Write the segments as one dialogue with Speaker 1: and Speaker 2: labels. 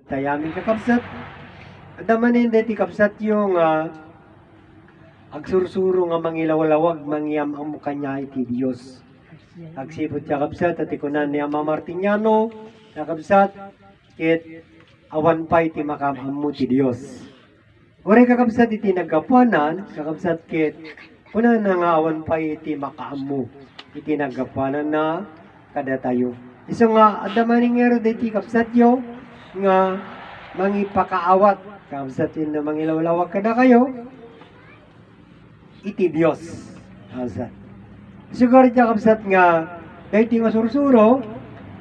Speaker 1: Tayaming kakabsat. Adamanin deti kabsat yung agsursuro nga mangilawalawag mangyam ang mukanya iti Diyos. Agsipot siya kabsat at ikunan ni Ama Martiniano na kabsat kit awan pa iti makamamu ti Diyos. Uri kakabsat iti nagkapuanan, kakabsat kit kunan na nga awan pa iti makaamu iti nagkapuanan na kada tayo. Iso nga adamanin nga deti kabsat yo nga mangipakaawat kabsatin na mangilawlawag kada kayo iti Dios kabsat. Siguro siya kabsat nga dahil nga sursuro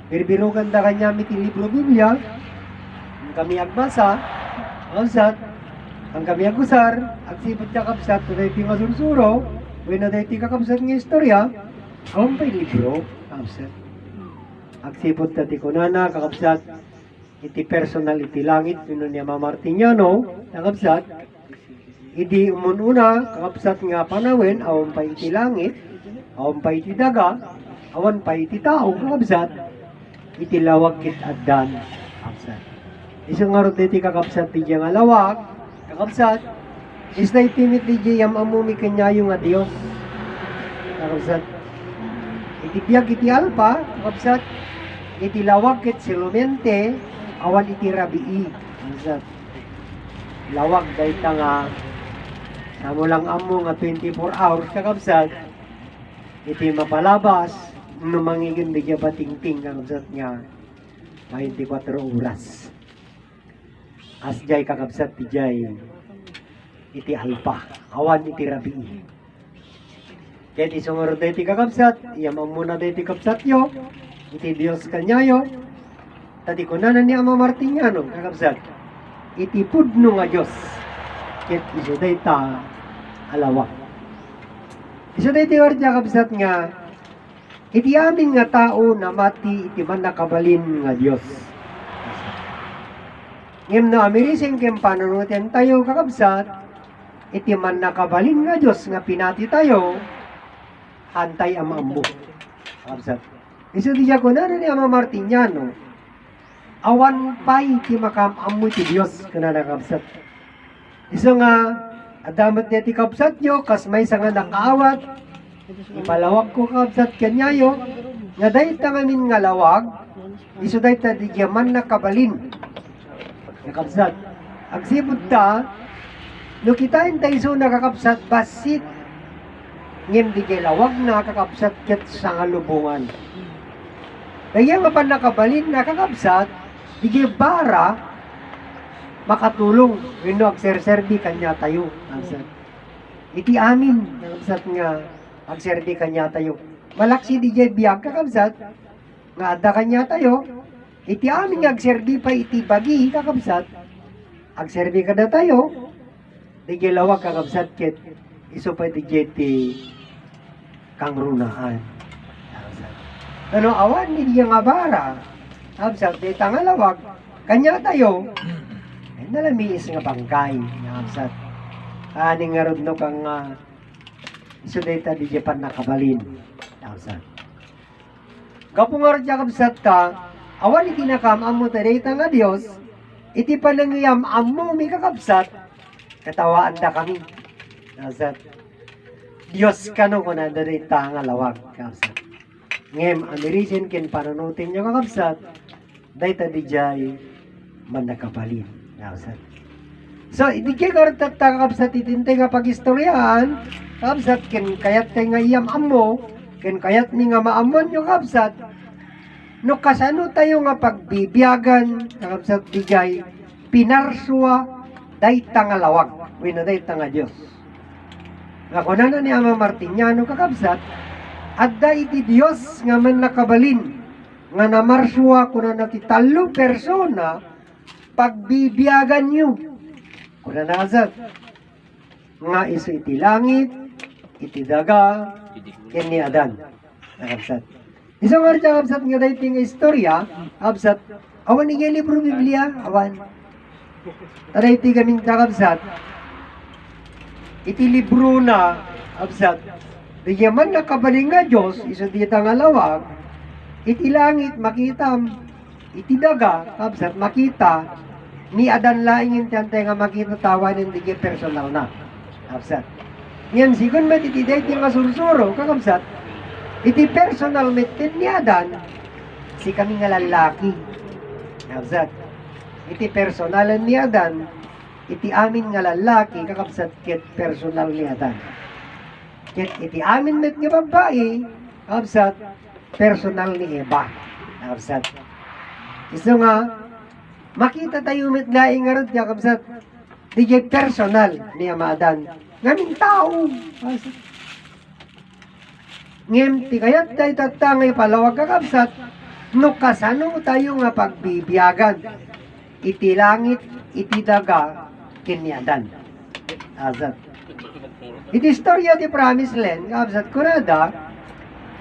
Speaker 1: birbirugan da kanya iti libro Biblia ang kami agbasa kabsat ang kami agusar agsipot siya kabsat dahil nga sursuro wala dahil kakabsat nga istorya ang pa'y libro kabsat agsipot dati kunana kakabsat iti personal iti langit yun ni Ama Martiniano kakabsat iti umununa kakabsat nga panawin awan pa iti langit awan pa iti daga awan pa iti tao kakabsat iti lawag kit addan kakabsat isang nga rin iti kakabsat iti nga lawag kakabsat is na itimit iti yam amumi kanyayo nga Diyos kakabsat iti biyag iti alpa kakabsat iti lawag kit silumente awan iti rabii kakabsat lawag dahil nga samo lang amo nga 24 hours kakabsat iti mapalabas no mangigin bigya batingting kakabsat nga 24 oras as jay kakabsat ti jay iti alpa awan iti rabii ket isungaro deti kakabsat iyam muna deti kabsat yo iti Dios kanyayo tadi kunanan ni Ama Martiniano kakabsat iti pudno nga Dios ket isu dayta alawak isu dayta warja kakabsat nga iti amin nga tao na mati iti man nakabalin nga Dios ngem no amirising kem panunutin tayo kakabsat iti man nakabalin nga Dios nga pinati tayo hantay amambo kakabsat isu di kunanan ni Ama Martiniano awan pay ti makamamu ti Dios kanana kabsat. Iso nga adamat ti kabsat yo kas may nga nakaawat ipalawag ko kabsat kanyayo nga dayta ngamin nga lawag iso dayta di man nakabalin nga kabsat. Agsipud ta no kitain ta iso nakakabsat basit ngem di lawag na kakabsat ket sa nga lubungan. Kaya nga pa nakabalin nakakabsat di bara makatulong wino agserserdi kanya tayo kabsat iti amin kabsat nga agserdi kanya tayo malaksi di biyag kakabsat nga adda kanya tayo iti amin nga agserdi pa iti bagi kakabsat agserdi kada tayo di lawag kakabsat ket iso pa di kangrunaan kabsat ano awan ni nga bara kabsat di tangalawag kanya tayo ay nalamiis nga bangkay kabsat ani nga rod no kang isu dayta di pan nakabalin kabsat gapu nga rod kabsat ta awan iti nakamamo ta dayta nga Dios iti panangyam ammo mi kakabsat katawaan da kami kabsat Dios kano kuna dayta nga lawag kabsat ngem amirisin ken pananutin niya kakabsat dayta dijay man nakabalin kabsat. So di kay kartat kakabsat itintay nga pagistoryahan kabsat ken kayat tay nga iyam ammo ken kayat ni nga maamon yung kabsat no kasano tayo nga pagbibiyagan kakabsat dijay pinarswa dayta nga lawag wenno dayta nga Dios. Nga kunana ni Ama Martiniano kakabsat adda iti Dios nga man nakabalin nga namarswa kuna na ti talo persona pagbibiyagan nyo kuna nazat nga iso iti langit iti daga ken ni Adan nakabsat isang nga kabsat nga dayti nga istorya kabsat awan ni libro Biblia awan tadayti kaming kakabsat iti libro na kabsat di man nakabaling nga Diyos iso di nga lawag iti langit makitam iti daga kabsat makita ni Adan laing intente nga makita tawan ng dige personal na kabsat. Ngayon sigon met iti dayti nga sursuro kakabsat iti personal metin ni Adan si kami nga lalaki kabsat. Iti personalan ni Adan iti amin nga lalaki kakabsat ket personal ni Adan. Ket iti amin met nga babae kakabsat personal ni Eva kakabsat. Iso nga makita tayo met laing nga rod kakabsat DJ personal ni Ama Adan ngamin tao kakabsat. Ngem ti kayat tayo tatangay palawag kakabsat no kasano tayo nga pagbibiyagan iti langit iti daga kinyadan azat. Iti istorya ti Promised Land kakabsat kunada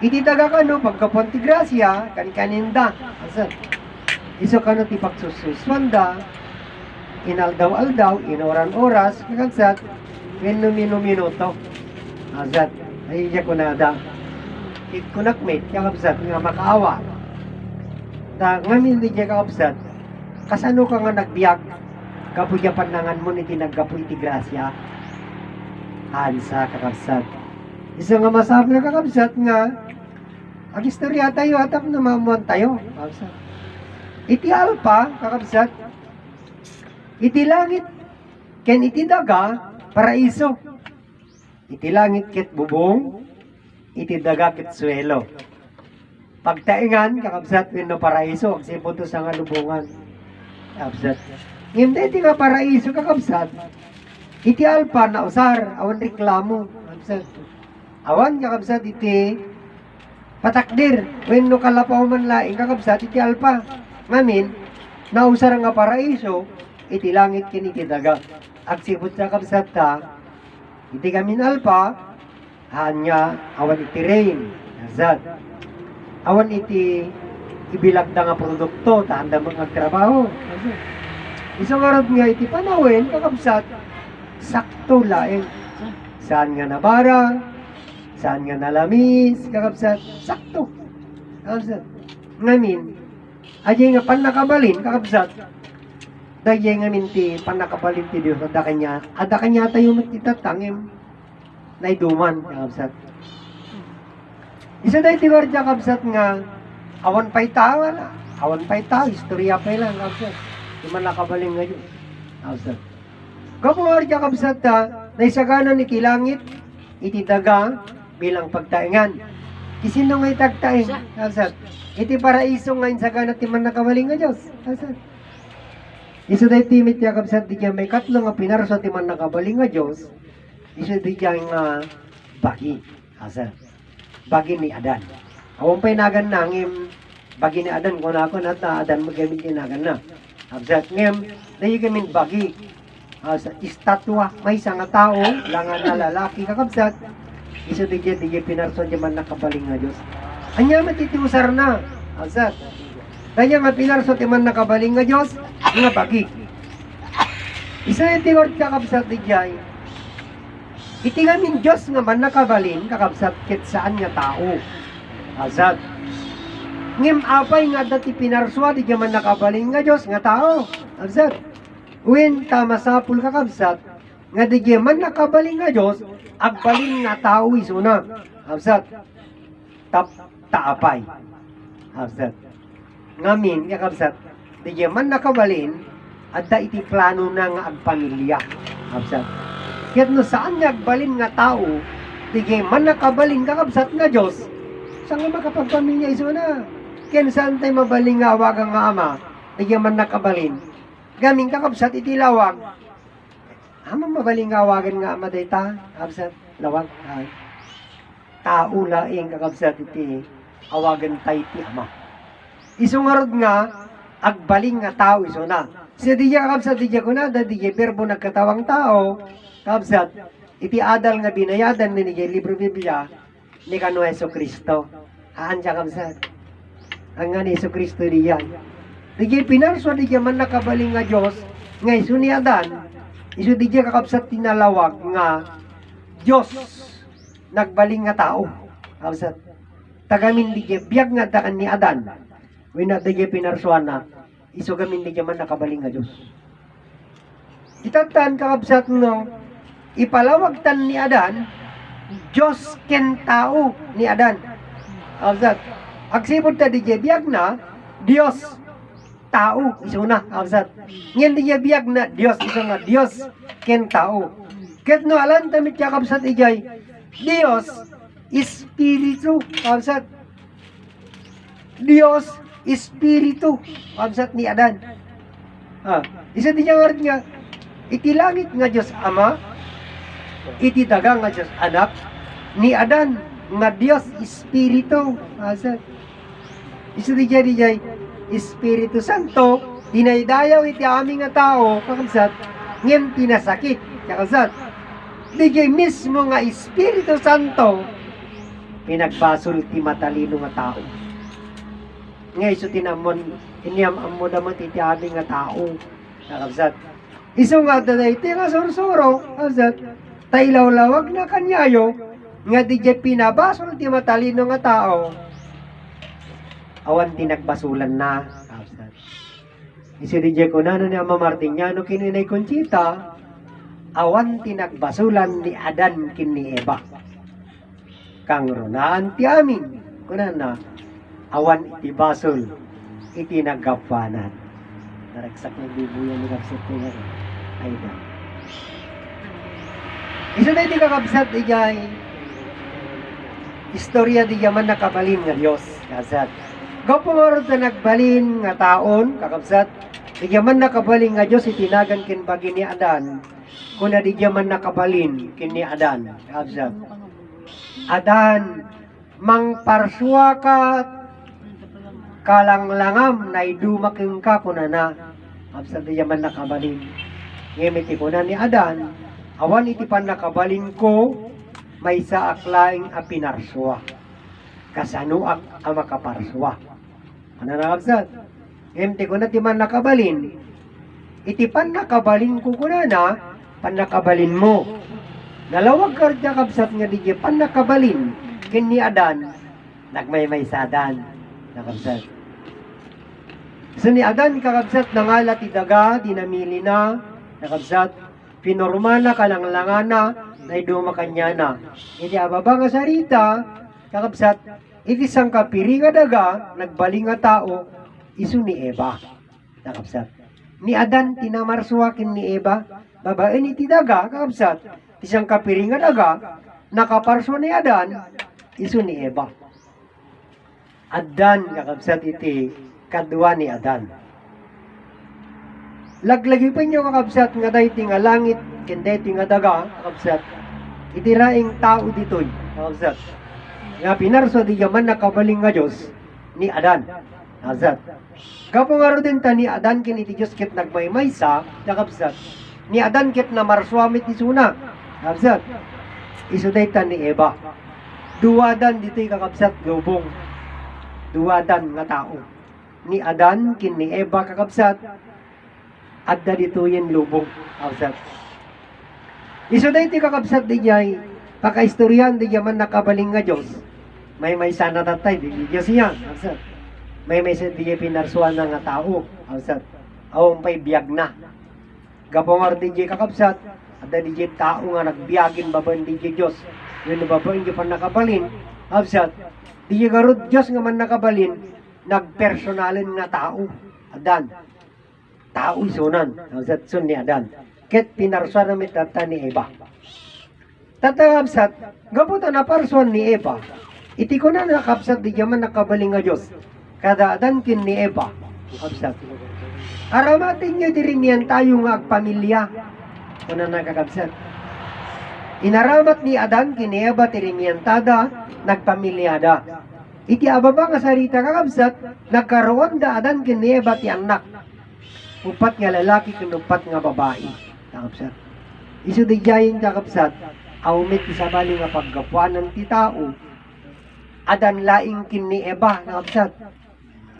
Speaker 1: iti daga kano pagkapon ti grasya kaninda azat. Iso kano ti pagsususwanda inaldaw-aldaw inoran-oras kakabsat minuto azat. Ay iya kunada kunakmit kakabsat nga makaawa da ngamin di siya kakabsat kasano ka nga nagbiyak kapuya panangan mo iti naggapu iti grasya hansa kakabsat. Isa nga masabi na kakabsat nga ang istorya tayo atap na mamuan tayo kakabsat. Iti alpa kakabsat iti langit ken iti daga paraiso. Iti langit ket bubong iti daga ket suelo. Pagtaingan kakabsat wenno paraiso kasi punto sa nga lubungan kakabsat. Ngimda iti nga paraiso kakabsat iti alpa na usar awan reklamo kakabsat. Awan kakabsat iti patakdir wenno kalapaw man laing kakabsat iti alpa ngamin na usar nga paraiso iti langit ken iti daga. Agsibot sa kakabsat ta iti kamin alpa hanya awan iti rain kakabsat. Awan iti ibilagda nga produkto tanda mga trabaho. Isang arad nga iti panawin kakabsat sakto laeng saan nga nabara saan nga nalamis kakabsat sakto kakabsat. Ngamin ajay nga panakabalin kakabsat dayay ngamin ti panakabalin ti Dios ada kanya tayo matitatangim na iduman kakabsat. Isa dahi ti warja kabsat nga awan pa'y tao na. Awan pa'y tao, istorya pa'y lang kabsat. Di man nakabaling ngayon. Kabsat. Kapo warja kabsat ta, na isaganan ni kilangit, iti daga bilang pagtaingan. Kisino nga itagtaing, kabsat. Iti paraiso nga insagana ti man nakabaling nga Diyos. Kabsat. Isa dahi timit ya kabsat, di may katlo nga pinarso ti man nakabaling nga Diyos. Isa di nga baki. Kabsat. Bagi ni Adan. Awang pa'y nagan na ngim bagi ni Adan kung ako na Adan magamit ni nagan na. Absat ngim dahi gamin bagi sa istatwa may isang tao langan na lalaki kakabsat iso di pinarso di man nakabaling nga Diyos. Anya matitiusar na. Absat. Kaya nga pinarso di man nakabaling nga Diyos nga bagi. Isa yung tiward kakabsat di jay iti ngamin Diyos nga man nakabalin kakabsat ket saan nga tao. Azat. Ngem apay nga dati pinarswa di man nakabalin nga Diyos nga tao. Azat. Wen tamasapul kakabsat nga di man nakabalin nga Diyos agbalin nga tao isuna. Azat. Taapay. Azat. Ngamin kakabsat di man nakabalin adda iti plano na nga agpamilya. Azat. Kaya no saan niya agbalin nga tao, tigay man nakabalin kakabsat nga Diyos, saan nga makapagpamilya iso na? Kaya saan tayo mabalin nga awagang nga ama, tigay man nakabalin. Gaming kakabsat iti lawag. Ama mabalin nga awagan nga ama dayta, kakabsat, lawag. Ay. Tao laing kakabsat iti awagan tayo iti ama. Iso nga rod nga, agbalin nga tao iso na. Sa diya kakabsat, diya ko na, diya verbo nagkatawang tao, kabsat, iti adal nga binayadan ni libro Biblia ni kano Heso Kristo. Haan siya kabsat. Ang nga ni Heso Kristo diyan. Digi pinarso di man nakabaling nga Diyos nga iso ni Adan. Iso di kakabsat tinalawag nga Diyos nagbaling nga tao. Kabsat. Tagamin di biyag nga daan ni Adan. Wina digi pinarsuan na, iso gamin di man nakabaling nga Diyos. Itatan kakabsat no, ipalawag tan ni Adan, Diyos ken tao ni Adan. Kakabsat, agsipod ta di biyag na, Diyos, tao, iso na, kakabsat. Ngayon di biyag na, Diyos, iso nga, Diyos ken tao. Ket no alam tamit kakabsat ijay, Diyos, Espiritu, kakabsat. Diyos, Espiritu, kakabsat ni Adan. Isa din niya nga, iti langit nga Diyos Ama, iti daga nga Diyos Anak, ni Adan nga Diyos Espiritu. Isa din niya, Espiritu Santo, dinaydayaw iti aming nga tao, kakabsat, ngayon pinasakit, kakabsat. Di mismo nga Espiritu Santo, pinagbasol ti matalino nga tao. Ngayon so tinamon, inyam amo naman iti aming nga tao, kakabsat. Iso nga daday iti nga sursuro, kakabsat, tailawlawag na kanyayo, nga di pinabasol ti matalino nga tao, awan tinagbasulan na, kakabsat. Iso di ko na ni Ama Martiniano kininay Conchita, awan tinagbasulan ni Adan kin ni Eva. Kang runaan ti amin, kunan na, awan iti basol, iti naggapanan. Naragsak na bibuyan ni kapsat niya. Ayda. Isa na iti kakabsat ijay, istorya di yaman nakabalin nga Diyos, kakabsat. Gapumaro na nagbalin nga taon, kakabsat, di yaman nakabalin nga Diyos, itinagan kin bagi ni Adan, kuna di yaman nakabalin kin ni Adan, kakabsat. Adan, mangparswa ka kalanglangam na idumaking ka kunana. Absad di yaman nakabalin. Ngayon iti kunan ni Adan, awan iti pan nakabalin ko, may sa aklaing apinarswa. Kasanuak ang makaparswa. Ano na absad? Ngayon iti kunan ti man nakabalin, iti pan nakabalin ko kunana, pan nakabalin mo. Nalawag karja kabsat nga di pan nakabalin kin ni Adan, nagmaymay sa Adan, nakabsat. So ni Adan kakabsat nangalat idaga, dinamili na, nakabsat, pinorma na kalanglangan na iduma kanya na. Iti ababa nga sarita, kakabsat, iti sang kapiri nga daga, nagbaling nga tao, isu ni Eva, nakabsat. Ni Adan tinamarsuakin ni Eva, babaen iti daga, kakabsat, isang kapiri nga daga, nakaparso ni Adan, isu ni Eva. Adan kakabsat iti kadwa ni Adan. Laglagi pa nyo kakabsat nga dahi nga langit, kende nga daga, kakabsat. Iti raing tao ditoy, kakabsat. Nga pinarso di yaman nakabaling nga Diyos ni Adan. Kakabsat. Kapungaro din ta ni Adan kin iti Diyos kit nagmaymaysa, kakabsat. Ni Adan kit na marswamit isuna, kakabsat. Isuday ta ni Eva. Duwadan dito'y kakabsat lubong. Duwadan nga tao. Ni Adan kin ni Eva kakabsat. Adda dito yung lubong. Kakabsat. Isuday ti kakabsat di jay. Pakaistoryan di yaman nakabaling nga Diyos. May sana tatay. Di Diyos niya. Kakabsat. May di pinarsuan na nga tao. Kakabsat. Awang pa'y biyag na. Gapongar di jay kakabsat. Ada di jay tao nga nagbiagin baban di jay Diyos. Yung nababain di pa nakabalin, absat, di jay garod Diyos nga man nakabalin, nagpersonalin nga tao, Adan. Tao isunan, absat, sun ni Adan. Ket pinarsuan na mitata ni Eva. Tata absat, gaputa na parsuan ni Eva, iti ko na nakabsat di jay man nakabalin nga Diyos, kada Adan kin ni Eva, absat. Aramatin nyo diri niyan tayo nga agpamilya, kuna nakakabsat. Inaramat ni Adan kini Eva tiringiantada, nagpamilyada. Iti ababa nga sarita kakabsat, nagkaroon da Adan kini Eva ti anak. Upat nga lalaki kinupat nga babae. Kakabsat. Isu di jayin kakabsat, awmit isabali nga paggapuanan ti tao. Adan laing kini Eva, kakabsat.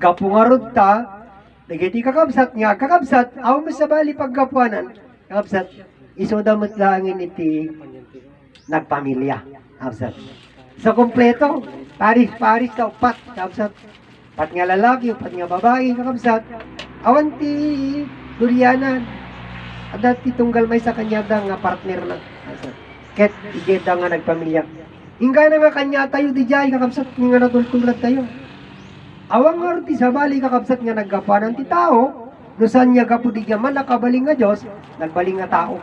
Speaker 1: Gapungarod ta, nagiti kakabsat nga kakabsat, awmit isabali paggapuanan, kakabsat. Isu damot langin iti nagpamilya. Absat. Sa kompleto, paris sa upat. Absat. pat nga lalaki, pat nga babae, kakabsat, awan ti durianan. At ti tunggal may sa kanya da nga partner na. Ket, igeda nga nagpamilya. Ingga na nga kanya tayo di jay, kakabsat, nga natultulad tayo. Awang nga ti sabali, kakabsat nga naggapanan ti tao, no saan niya kapudi nga man nakabaling nga Diyos, nagbaling nga tao.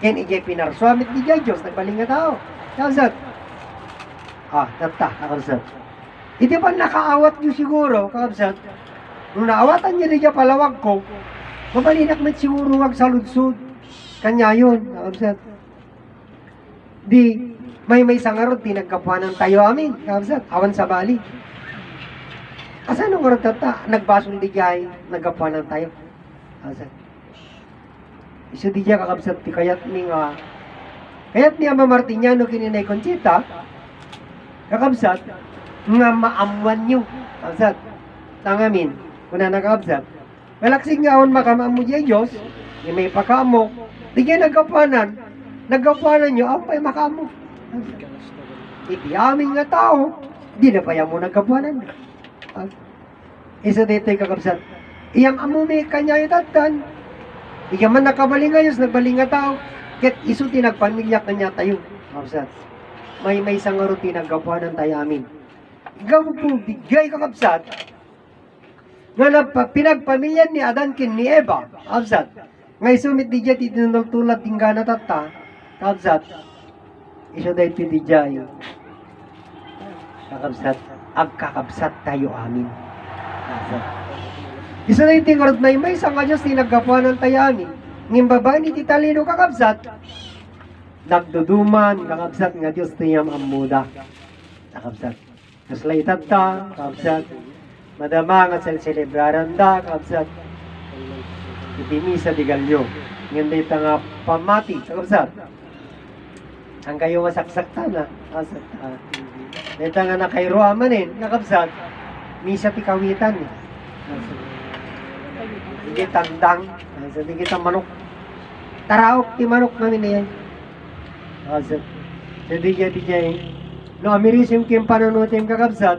Speaker 1: Ken ijay pinarsuamit di jay Diyos, nagbaling nga tao. Kakabsat. Tata, kakabsat. Iti pa nakaawat nyo siguro, kakabsat, nung naawatan niya di palawag ko, mabalinak met siguro wag sa ludsud. Kanya yun, kakabsat. Di, may sangarot, di nagkapuanan tayo amin, kakabsat, awan sa bali. Asa nung karot tata, nagbasong di jay, nagkapuanan tayo. Kakabsat. Iso di jay kakabsat, di kayat ni Ama Martiniano kininay Conchita, kakabsat, nga maamuan nyo. Kakabsat, tangamin, kuna nakakabsat. Malaksig nga awan makamam mo diya Diyos, may pakamo, di jay nagkapuanan nyo, apay makamo. Iti amin nga tao, di na pa yan mo nagkapuanan. Isa dito yung kakabsat, iyang amo may kanya itatan, iyang man nakabaling ayos, nagbaling nga tao, ket iso tinagpamilya kanya tayo. Kakabsat, may sangarot tinagkapuanan tayo amin. Ikaw po, bigay kakabsat, nga pinagpamilyan ni Adan kin ni Eva, kakabsat, nga isumit di dyan, itinultulat tingga na tata, kakabsat, iso dahil di dyan, kakabsat, agkakabsat tayo amin. Kakabsat. Iso dahil tingorot may sa nga Diyos, tinagkapuanan tayo amin. Nging babae ni Titalino kakabsat, nagduduman, kakabsat, nga Diyos tiyam amuda. Kakabsat. Kaslay tata, kakabsat, madama nga celebraran da, kakabsat, itimisa di galyo. Ngayon dito nga pamati, kakabsat. Ang kayo masaksak na, kakabsat. Dito nga nakairoa manin, kakabsat, misa ti kawitan. Hindi tandang, hindi kita manok. Taraok ti manok namin na yan. Kakabsat. So di jay, no amirisim kim pananutim kakabsat,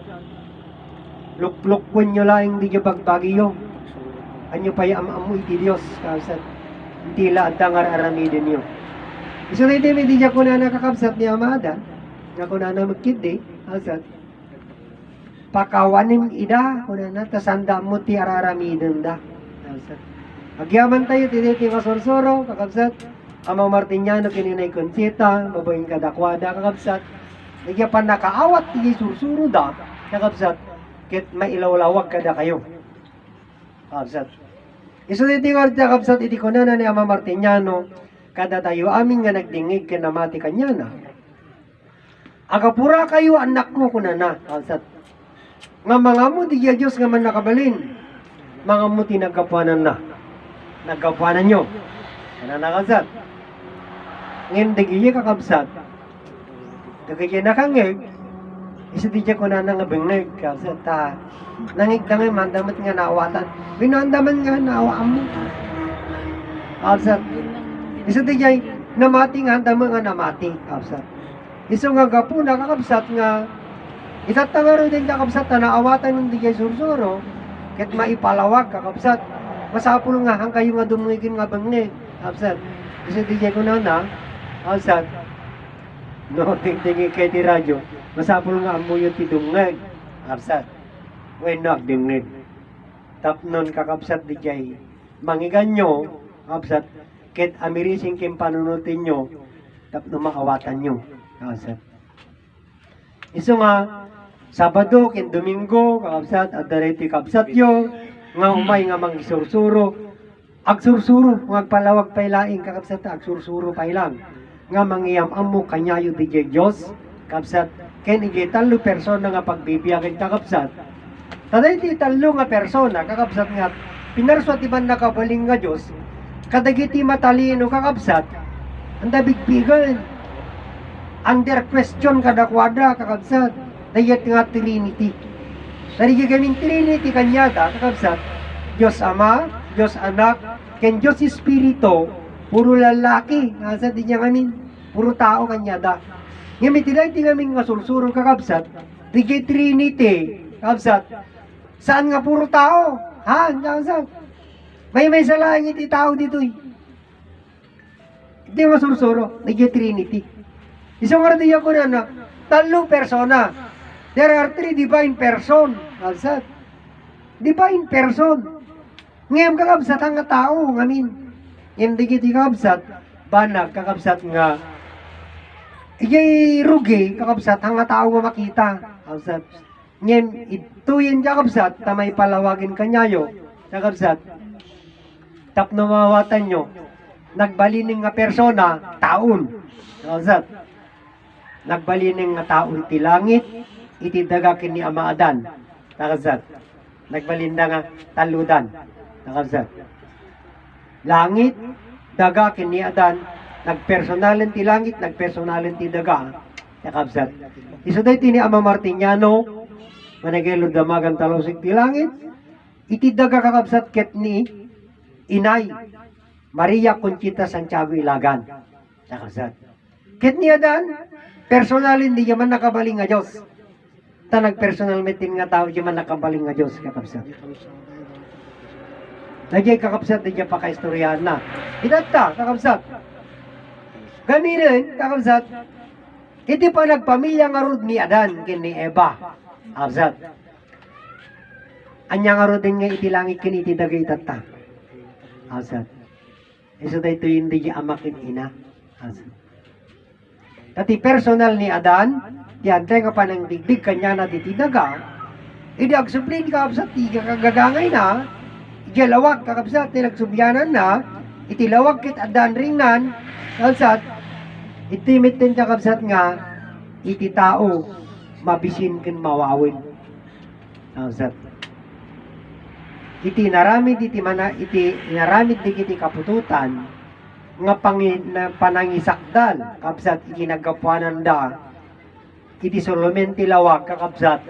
Speaker 1: lukluk po nyo lang di nyo pagbagiyo. Anyo pa yung amu iti Diyos, kakabsat. Tila at tangar aramidin nyo. Iso na iti may di dya kuna nakakabsat ni Amada, nga kuna na magkindi, kakabsat. Pakawanim ida, kuna na, tasanda mo ti araramidin da. Kakabsat. Agyaman tayo, tiniti masursuro, kakabsat. Ama Martiniano, kininay Conchita, babaeng kadakwada, kakabsat. Nagya pa nakaawat, ti sursuro da, kakabsat. Kit mailawlawag kada kayo. Kakabsat. Iso diti ko kakabsat, iti ko na ni Ama Martiniano, kada tayo amin nga nagdingig kinamati kanya na. Agapura kayo, anak ko, kunana, kakabsat. Nga mga mo, di Diyos nga man nakabalin. Mga mo tinagkapuanan na. Nagkapuanan nyo. Kana nakabsat. Ngayon, digiye kakabsat. Digiye nakangig. Isa di ko na nangabingig. Kakabsat, nangig na ngayon, mandamat nga naawatan. Binandaman nga naawaan mo. Kakabsat. Isa di namati nga, handaman nga namati. Kakabsat. Isa nga gapo na kakabsat nga, itatangaro din kakabsat na naawatan ng di sursuro, ket maipalawag kakabsat. Masapul nga, hang kayo nga dumigin nga bangnig. Kakabsat. Isa di ko na, kakabsat. No, tingtingi kay ti radyo. Masapul nga amo yung tidungag. Kakabsat. When nagdingig. Tapnon kakabsat di jay. Mangigan nyo, kakabsat. Ket amirising kim panunutin nyo, tapno maawatan nyo. Kakabsat. Iso nga, Sabado, kin Domingo, kakabsat, at dariti kakabsat yo, nga umay nga mangisursuro, agsursuro, magpalawag pailaing kakabsat, agsursuro pailang, nga mangiyam amo kanyayo di Diyos, kakabsat, ken igi talo persona nga pagbibiyagin kakabsat, taday ti talo nga persona, kakabsat nga, pinarswat iban nakabaling nga Diyos, kadagiti matalino kakabsat, ang dabigbigan, under question kadakwada kakabsat, dayat nga Trinity. Narigi kaming Trinity kanyata, kakabsat, Diyos Ama, Diyos Anak, ken Diyos Espiritu, puro lalaki, nasa di niya kami, puro tao kanyata. Ngayon, tiday ti kaming nga sursuro kakabsat, digi Trinity, kakabsat, Saan nga puro tao? Ha? Kakabsat. May salaing iti tao dito eh. Hindi masursuro. Naging Trinity. Isang karadiya ko na talong persona. There are 3 divine person. Kakabsat. Divine person. Ngayon kakabsat ang tao. Ngamin. Hindi kiti kakabsat. Banag kakabsat nga. Iyay rugi kakabsat ang tao nga makita. Kakabsat. Ngayon ituyin kakabsat. Tamay palawagin kanyayo. Kakabsat. Tapno mawatan nyo. Nagbalining nga persona. Taon. Kakabsat. Nagbalining nga taon ti langit. Iti dagakin ni Ama Adan. Kakabsat. Nagbalinda nga taludan. Kakabsat. Langit, daga, kini Adan, nagpersonalin ti langit, nagpersonalin ti daga. Kakabsat. Iso day tini Ama Martiniano, managelo damagan talosig ti langit, iti daga kakabsat ket ni Inay, Maria Conchita Santiago Ilagan. Kakabsat. Ket ni Adan, personalin di man nakabaling nga Diyos. Ta nagpersonal metin nga tao di man nakabaling nga Diyos. Kakabsat. Nagyay kakabsat, nagyay pakaistoryahan na. Itata, kakabsat. Ganinin, kakabsat, iti pa nagpamilya nga rod ni Adan, kini Eva. Kakabsat. Anya nga rod din nga iti langit, kini iti dagay itata. Kakabsat. Iso da ito hindi di amakin ina. Kakabsat. Tati personal ni Adan, di antay nga pa ng digdig kanya na diti daga, idi agsuplin kakabsat, tiga kagagangay na, iti lawag kakabsat, nagsubyanan na, iti lawag kit Adan ringnan, kakabsat, iti mitin kakabsat nga, iti tao, mabisin kin mawawin. Kakabsat. Iti naramid, iti naramid di kiti kapututan, nga panangisakdal, kakabsat, iti nagkapuanan da, iti solomen ti lawag, kakabsat,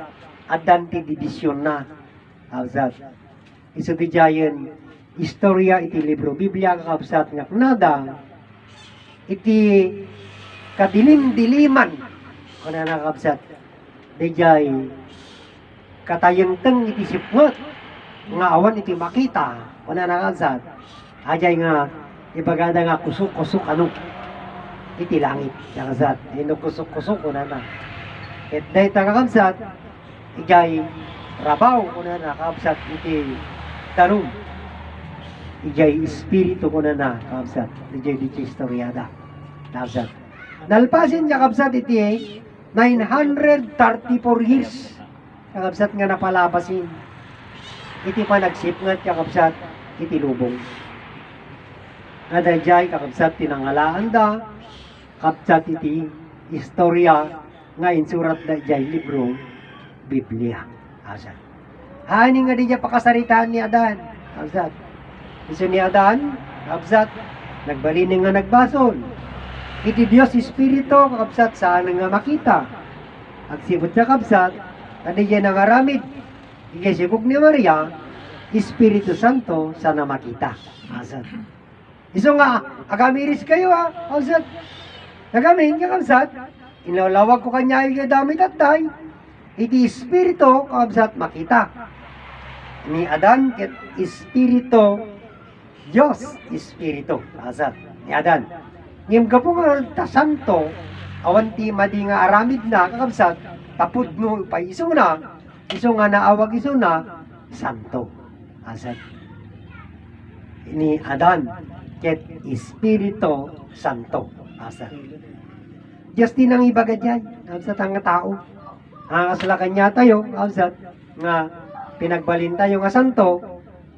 Speaker 1: Adan ti divisyon na, kakabsat. Iso di jayen istorya iti libro Biblia kakabsat nga nada iti kadilim-diliman kuna nakabsat di jay katayengteng iti sipngot nga awan iti makita kuna nakabsat ajay nga ibagada nga kusuk-kusuk ano iti langit kakabsat ino kusuk-kusuk kuna na et dahi kakabsat ijay rabaw kuna nakabsat iti tarong ijay espiritu ko na kakabsat ijay istoryada kakabsat nalpasin niya kakabsat iti 934 years kakabsat nga napalabasin iti pa nagsipngat kakabsat iti lubong nga dayjay kakabsat tinangalaan da kakabsat iti istorya nga insurat dayjay libro Biblia kakabsat. Hani nga di niya pakasaritaan ni Adan. Kabsat. Iso ni Adan, kabsat, nagbalining nga nagbasol. Iti Diyos Espiritu, kabsat, saan nga makita. Agsibot siya kabsat, kadi niya nangaramid. Ikisibog ni Maria, Espiritu Santo, sana makita. Kabsat. Iso nga, agamiris kayo kabsat. Nagamin ka kabsat, inalawag ko kanya yung damit at tay. Iti Espiritu, kabsat, makita. Ni Adan ket Espiritu Dios Espiritu asat ni Adan ngem gapo nga ta santo awan ti madi nga aramid na kakabsat tapud no pa iso nga naawag iso na santo asat ni Adan ket Espiritu Santo asat Dios ti nang ibaga diyan asat ang tao ang kasalakan niya tayo asat nga pinagbalin tayo nga santo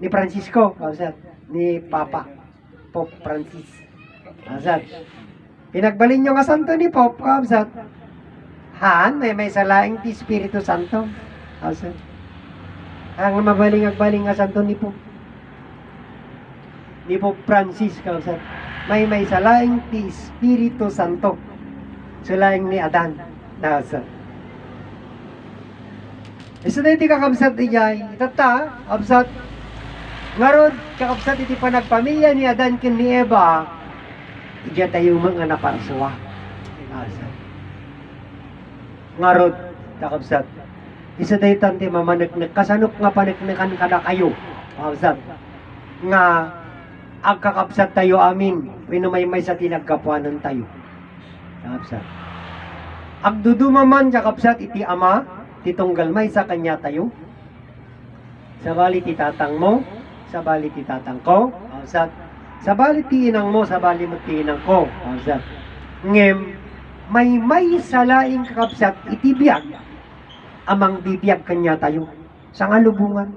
Speaker 1: ni Francisco, kasat, ni Papa, Pope Francis. Kasat. Pinagbalin nyo nga santo ni Pope, kasat. Han, may salaing ti Espiritu Santo. Kasat. Ang mabaling-agbaling nga santo ni Pope. Ni Pope Francis, kasat. May salaing ti Espiritu Santo. Salaing ni Adan. Kasat. Isa na iti kakabsat ijay, itata, kabsat, ngarod, kakabsat iti panagpamilya ni Adan ken ni Eva, ijay tayo mga naparsuwa. Ngarod, kakabsat, Isa daytan ti mamaneknek kasanok nga paneknekan kada kayo. Kabsat. Nga agkakabsat tayo amin. Winumay-may sa tinagkapuanan tayo. Kabsat. Agduduma man kakabsat iti ama, titunggal may sa kanya tayo. Sabali ti tatang mo, sabali ti tatang ko. Kabsat. Sabali ti inang mo, sabali mo ti inang ko. Kabsat. Ngem, may salaing kakabsat iti biyag. Amang bibiyag kanya tayo sa ngalubungan.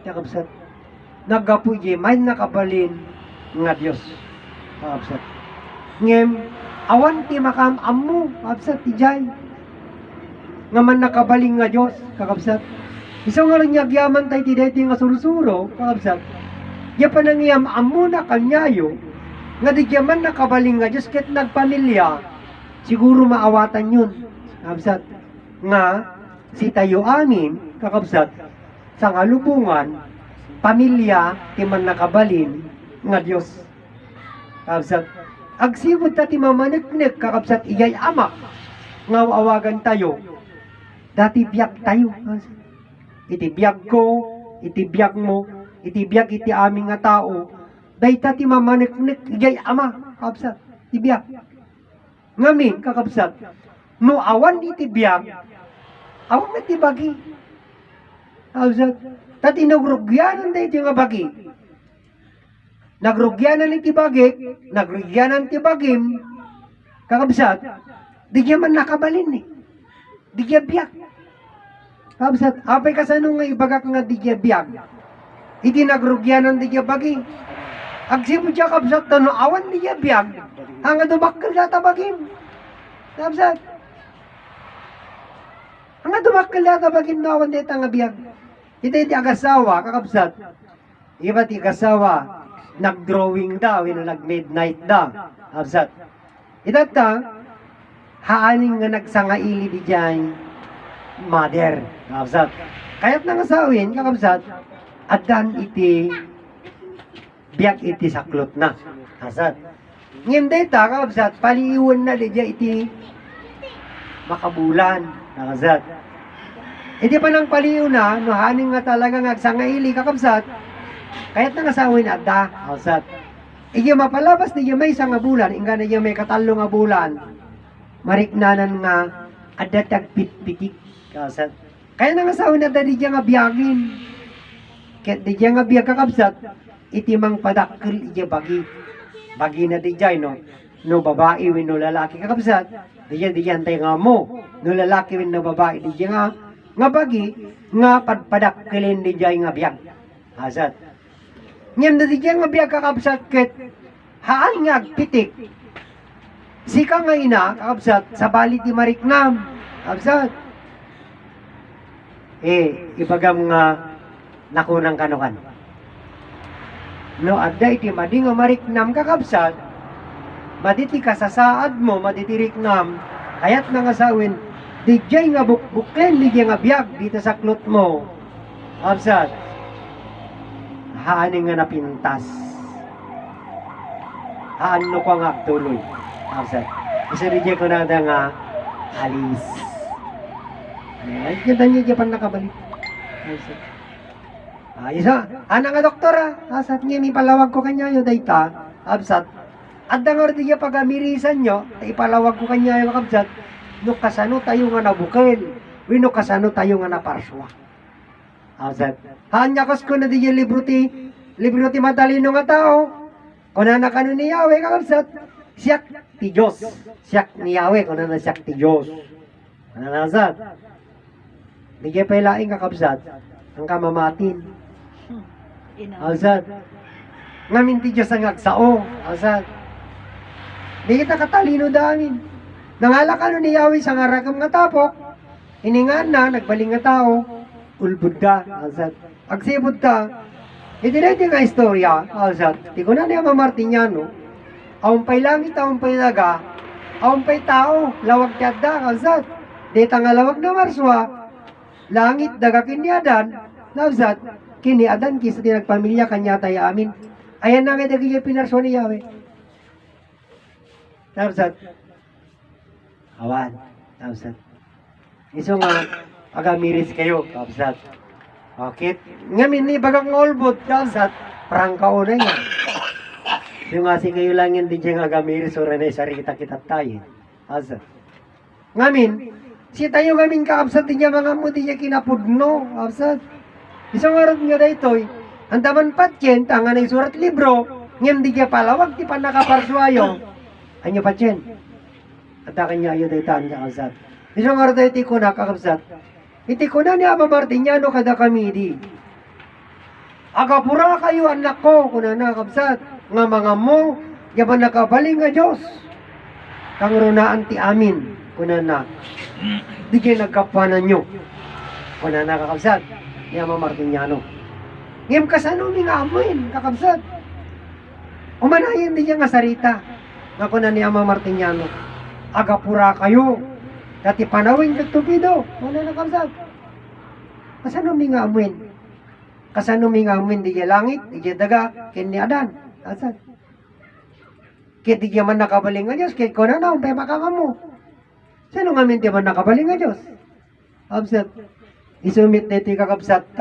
Speaker 1: Kakabsat. Nagapuye may nakabalin nga Diyos. Kakabsat. Ngem, awan ti makam ammo. Kakabsat ti jay. Nga man nakabaling nga Diyos. Kakabsat. Isang nga rin yaman tayo ti dati nga sursuro. Kakabsat. Ya panangyam ammo na kanyayo. Nga di man nakabaling nga Diyos ket nagpamilya. Siguro maawatan yun. Kakabsat. Nga si tayo amin, kakabsat, sa ngalubungan, pamilya, ti man nakabalin, nga Diyos. Kakabsat, agsibod ta ti mamaneknek, kakabsat, iyay ama, nga awagan tayo, dati biyak tayo. Iti biyak ko, iti biyak mo, iti biyak iti aming nga tao, dahi ta ti mamaneknek, iyay ama, kakabsat, iti biyak. Ngamin, kakabsat, no awan iti biyak, awan na ti bagi. Kakabsat, tat inagrugyanan da iti nga bagi. Nagrugyanan iti bagi, nagrugyanan ti bagim, kakabsat, di kya man nakabalin eh. Di kya biyak. Kakabsat, apay kasano nga ibagak nga di kya biyak. Iti nagrugyanan di kya bagi. Agsipo siya kakabsat, no awan di kya biyak. Hanga dumakkel data bagim. Kakabsat, hanga dumakkel data bagim no awan dita nga biyak. Iti agasawa, kakabsat. Iba ti agasawa, nag-drawing daw, nag-midnight daw. Kakabsat. Itata, haaning nga nagsangaili di dyan, mother. Kakabsat. Kaya't nang asawin, kakabsat, at dan iti, biyak iti saklot na. Kakabsat. Ngayon dita, kakabsat, paliiwan na di dyan iti makabulan. Kakabsat. Iti pa nang paliw na, no haning nga talaga ngagsangaili, kakabsat, kaya't nang asawin at da, kakabsat. Igi mapalabas di may isang nga bulan, inga na may katalo nga bulan, mariknanan nga, adatag pitpitik, kakabsat. Kaya nang asawin at da di nga biyagin, kaya't di nga biyag, kakabsat, iti mang padakil, iti bagi, bagi na di no, no babae, no lalaki, kakabsat, di yan tayo nga mo, no lalaki, no babae, di nga bagi, nga padakilin di jay nga biyag. Asat. Ngayon na di jay nga biyag kakabsat ket, haan nga agpitik. Sika nga ina, kakabsat, sa bali ti mariknam. Kakabsat. Ibagam nga nakunang kanukan. No, adda iti madi nga mariknam kakabsat, maditi kasasaad mo, maditi riknam, kayat nga asawin, di jay nga bukbuklen, di jay nga biyag dito sa klot mo. Absat. Haaning nga napintas. Haan no ko nga tuloy. Absat. Isa di jay ko na nga alis. Ay, ganda niya jay pan nakabalik. Absat. Isa, ana nga doktora. Asat niya, may palawag ko kanya yung data. Absat. At nga rin niya pag-amirisan nyo, ipalawag ko kanya yung absat. No kasano tayo nga nabukil, no kasano tayo nga naparswa. Asat. Hanyakas ko na di yung libro ti matalino nga tao. Kung na nakano ni Yahweh, kakabsat, siyak ti Diyos. Siyak ni Yahweh, kung na siyak ti Diyos. Asat. Di kaya pailaing kakabsat, ang kamamatin. Asat. Ngamin ti Diyos ang agsao. Asat. Di kita katalino damin. Nangalak ano ni Yahweh sa ngarakam nga tapok, iningan na, nagbaling nga tao, ulbud ka, alsat. Agsibod ka, iti na iti nga istorya, alsat. Di ko na niya mamartinyano, aumpay langit, aumpay daga, aumpay tao, lawag tiyada, alsat. Dita nga lawag na marswa, langit, daga kinyadan, alsat. Kiniadan, kisa tinagpamilya, kanya tayo amin. Ayan na nga dagigay pinarswa ni Yahweh. Alsat. Awan. Alsat. Iso nga, agamiris kayo, kapsat. Okay, ngamin ni bagang ngolbot, kapsat, parang kaunay nga. Yung asi kayo lang yun, di dyan agamiris, ora na sarita kita tayo. Kapsat. Ngamin, si tayo ngamin kakapsat, di niya mga mo, di niya kinapudno, kapsat. Isang oras nga da ito'y, ang taman patyen, tanga na surat libro, ngayon di niya palawag, di pa nakaparsuayo. Anyo patyen. At akin niya yun dahil taan kakapsat. Isang oras da iti ko na kakapsat. Iti ko na ni Ama Martiniano kada kami di. Agapura kayo anak ko, kuna na kakapsat. Nga mga mo, yaman nakabaling nga Diyos. Kang runaan ti amin, kuna na. Di kayo nagkapanan nyo. Kuna na kakapsat. Ni Ama Martiniano. Ngayon kasano ni nga amoin, kakapsat. Umanayin din niya nga sarita. Nga kuna ni Ama Martiniano. Agapura kayo. Dati panawin kag tupido. Kuna na kakapsat. Kasano ni nga amoin. Kasano mi nga amoin di langit, di daga, ken ni Adan. Asad. Kaya di man nakabaling nga Diyos. Kaya kuna na, umpay makakamo. Sino nga minti man nakabaling nga Diyos? Absat. Isumit na iti kakabsat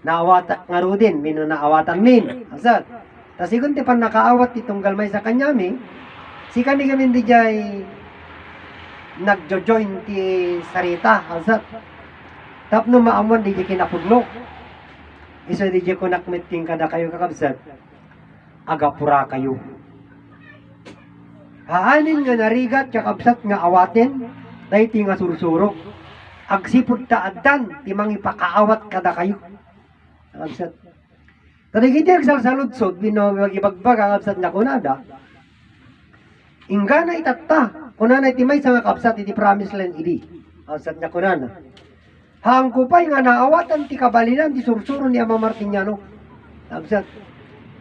Speaker 1: naawat nga rudin, mino naawatan min. Absat. Tas ikon ti pan nakaawat itong galmay sa kanyami, si kami di jay nagjo-join ti sarita. Absat. Tapno maamon di jay kinapudno. Isa di jay kunakmiting kada kayo kakabsat. Agapura kayo. Haanin nga narigat kakabsat nga awaten, dahi nga sursuro. Agsipod taadan, timang ipakaawat kada kayo. Kakabsat. Tadi kita agsalsaludsod, binagibagbag kakabsat nga kunada. Ingga na itatta, kunana itimay sa nga kakabsat, iti promise land idi. Kakabsat nga kunana. Hangkupay nga naawatan ti kabalinan, ti sursuro ni Ama Martiniano. Kakabsat.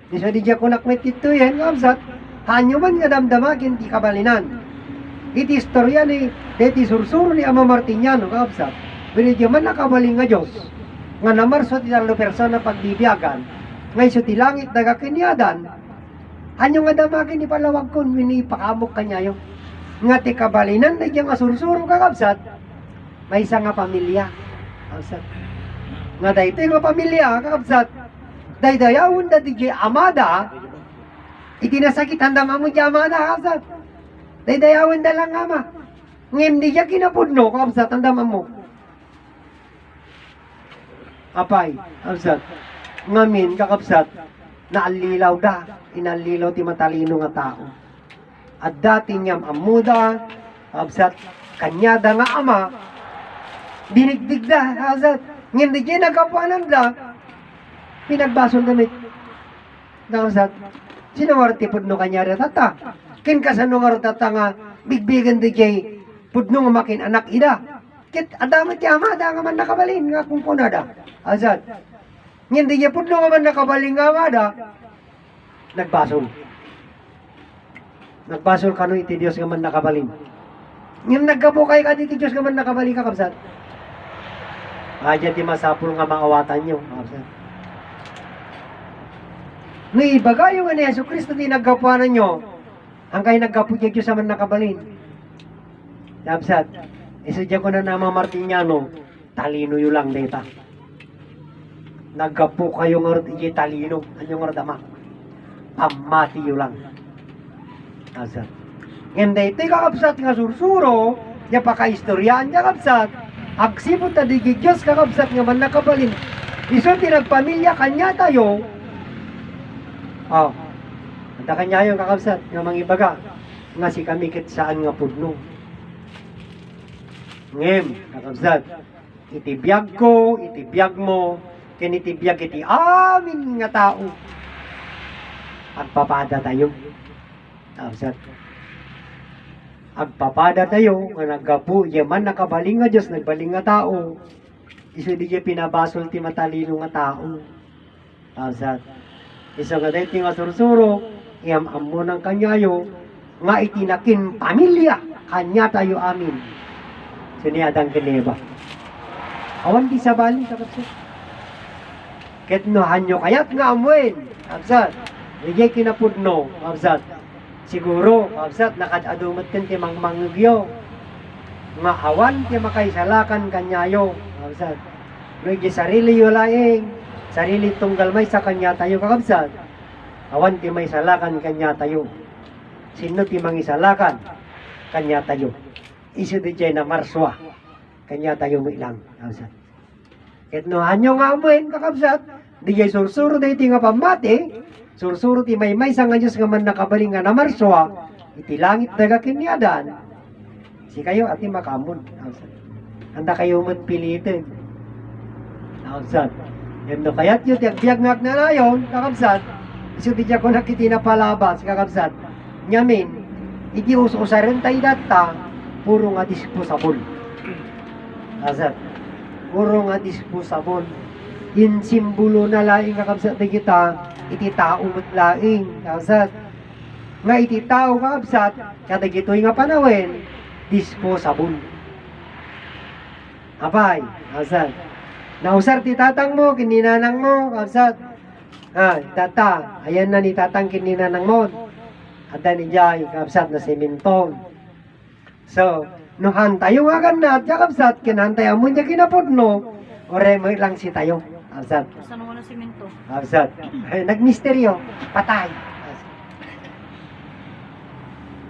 Speaker 1: Isa di dya kunakmet ito yan, kakabsat. Hanyo man nga damdamakin ti kabalinan. Iti istorya ni deti sursuro ni Ama Martiniano, kakabsat. Binidya man nakabaling nga Diyos. Nga namarso ti talo persona pagbibiyagan. Ngay so ti langit nagakinyadan. Hanyo nga damakin ni palawag kon, winipakamok kanyayo. Nga ti kabalinan, di dya nga sursuro, kakabsat. May isa nga pamilya. Kakabsat. Nga dahito nga pamilya, kakabsat. Daydayawon da di dya amada. Itinasakit handam mo dya amada, kakabsat. Daydayawan da lang ama. Ngayon di siya kinapudno, kakabsat, handam mo. Apay, kakabsat. Ngamin, kakabsat, naalilaw da. Inalilaw ti matalino nga tao. At dati niyam amuda, kakabsat, kanyada nga ama, binigdig da, kakabsat. Ngayon di siya nagkapuanan da, pinagbasol damit. Kakabsat, sinuwarti pudno kanyada tata. Kin kasano nga rotata nga bigbigan di jay pudno nga makin anak ida. Kit adamat ti ama da nga man nakabalin nga kung kunada. Azad. Ngin di jay pudno nga man nakabalin nga ama da. Nagbasol. Nagbasol kano iti Dios nga man nakabalin. Ngin nagkabukay ka iti Dios nga man nakabalin ka kapsat. Aja ti masapul nga maawatan nyo. Kapsat. Ni ibagayo nga ni Yesu Kristo ti nagkapuanan nyo. Ang kayo nagkapu Diyos sa man nakabalin. Kapsat, isadya ko na Ama Martiniano, talino yun lang data. Nagkapu kayo nga talino, anyong nga dama. Pamati yun lang. Kapsat. Ngayon dito kakapsat nga sursuro, ya pakaistoryaan niya kapsat, agsipot na di Diyos kakapsat nga man nakabalin. Iso tinagpamilya kanya tayo, Anta kanya yung kakabsat nga mangibaga nga si kami kit saan nga pudno. Ngem, kakabsat, itibiyag ko, itibiyag mo, kinitibiyag iti amin nga tao. Agpapada tayo. Kakabsat. Agpapada tayo, nga naggapu, yaman nakabaling nga Diyos, nagbaling nga tao. Iso di siya pinabasol ti matalino nga tao. Kakabsat. Iso nga dahil nga sursuro, iyam amo ng kanyayo, nga itinakin pamilya, kanya tayo amin. Suniadang kineba. Awan di sa bali, kakabsat. Ketnohan nyo kayat nga amuin, kakabsat. Iyay kinapudno, kakabsat. Siguro, kakabsat, nakadadumat kan ti mangmangugyo. nga awan ti makaisalakan kanyayo. Kakabsat. Luigi sarili yo laing, sarili tunggal may sa kanya tayo kakabsat. Awan ti may salakan kanya tayo. Sino ti mangisalakan kanya tayo. Isu di jay na marswa kanya tayo mo ilang kakabsat. Ket no hanyo nga amuin kakabsat, di jay sursuro di ti nga pamati, sursuro ti may sa nga Diyos nga man nakabaling nga na marswa, iti langit daga kinyadan. Si kayo ati makamon kakabsat. Handa kayo mo't pilitin. Kakabsat. Yan no kayat yun, tiyag ngak na layon, kakabsat. Isu di jay ko nakitinapalabas kakabsat. Nyamin, iti usarin tayo data, puro nga disposable. Kakabsat. Puro nga disposable. In simbolo na laing kakabsat na kita, iti tao mo't laing kakabsat. Nga iti tao kakabsat, kada gito'y nga panawin, disposable. Apay, kakabsat. Nausar ti tatang mo, kininanang mo, kakabsat. Tata, ayan na ni tatang kininanang mo. Ada ni Jai, kakabsat na simentong. So, nuhan tayo nga ganat, kakabsat, kinantay amo niya kinapod no, ore mo lang si tayo, kakabsat.
Speaker 2: Saan mo na simento?
Speaker 1: Kakabsat. Nagmisteryo, patay.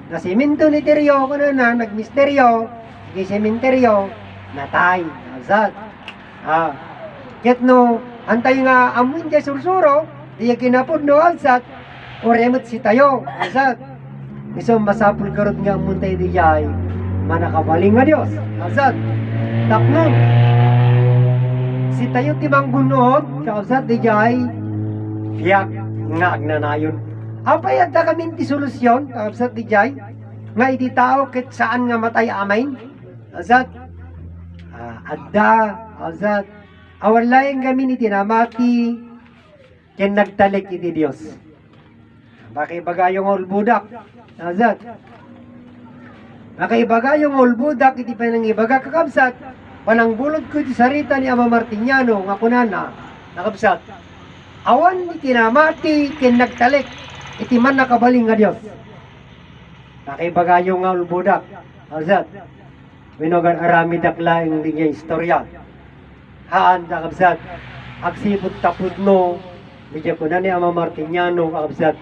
Speaker 1: Na siminto ni Teryo, kuno na, nagmisteryo, sementeryo, natay, kakabsat. Ket no, antay nga amun niya sursuro, diya kinapod no, kakabsat, ore mo si tayo, kakabsat. Iso masapul karot nga amun tayo dijay, manakabaling nga Diyos. Kakabsat. Taknon. Si tayo timang gunod, kakabsat di jay, fiyak nga agnanayon. Apay adda kami ti solusyon, kakabsat di jay, nga iti tao ket saan nga matay amain. Kakabsat. Adda, kakabsat. Awan laing kami ni tinamati, ken nagtalik iti Diyos. Bakibagayong ulbudak. Kakabsat. Nakaibagayong ulbudak iti panangibaga kakabsat, panangbulod ko iti sarita ni Ama Martiniano nga kunana, kakabsat. Awan iti namati ken nagtalik, iti man nakabaling nga Dios. Nakaibagayong nga ulbudak, kakabsat. Winogan arami daklaing linya istorya. Haan kakabsat, agsibot tapod no, bigyan ko na ni Ama Martiniano kakabsat,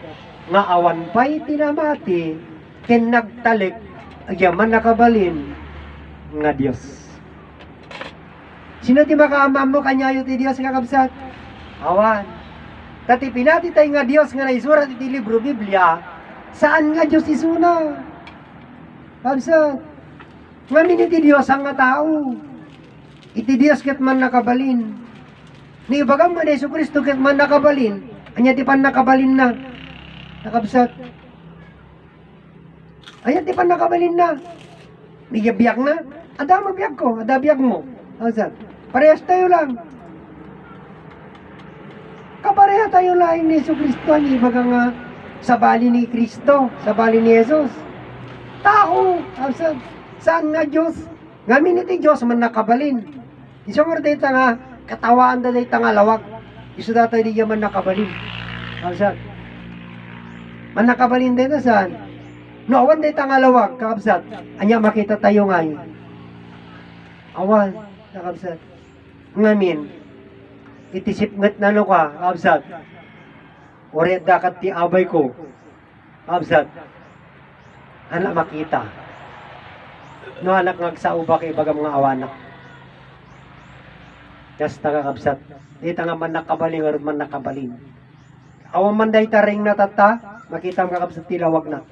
Speaker 1: nga awan pa'y tinamati ken nagtalik, agyaman nakabalin nga Dios. Sino ti makaamam mo kanyayo ti Dios kakabsat? Awan. Tati pinati tayo nga Dios nga naisurat iti libro Biblia, saan nga Dios isuna? Kakabsat. Ngamin iti Dios ang nga tao. Iti Dios ket man nakabalin. Ni bagang man Yesu Kristo ket man nakabalin, anya ti pan nakabalin na. Kakabsat. Ayan, di pa nakabalin na. Biyak na. Ada mabiyag ko, ada biyag mo. Kakabsat. Parehas tayo lang. Kapareha tayo lang ni Yesu Kristo. Ang ibaga nga sa bali ni Kristo, sa bali ni Jesus. Tao. Kakabsat. Saan nga Diyos? Ngamin iti Diyos man nakabalin. Isang nga dito nga, katawaan da dito nga lawag. Iso dito di man nakabalin. Kakabsat. Man nakabalin dito saan? No, awan dito nga lawag, kakabsat. Anya makita tayo ngay. Awan, kakabsat. Ngamin, itisipngat na no ka, kakabsat. Ore dakat ti abay ko, kakabsat. Hala makita. No, anak ngagsauba kay baga mga awanak. Kasta kakabsat. Dito nga man nakabaling, aron man nakabalin. Awan man dahi taring natata, makita mo kakabsat tilawag na.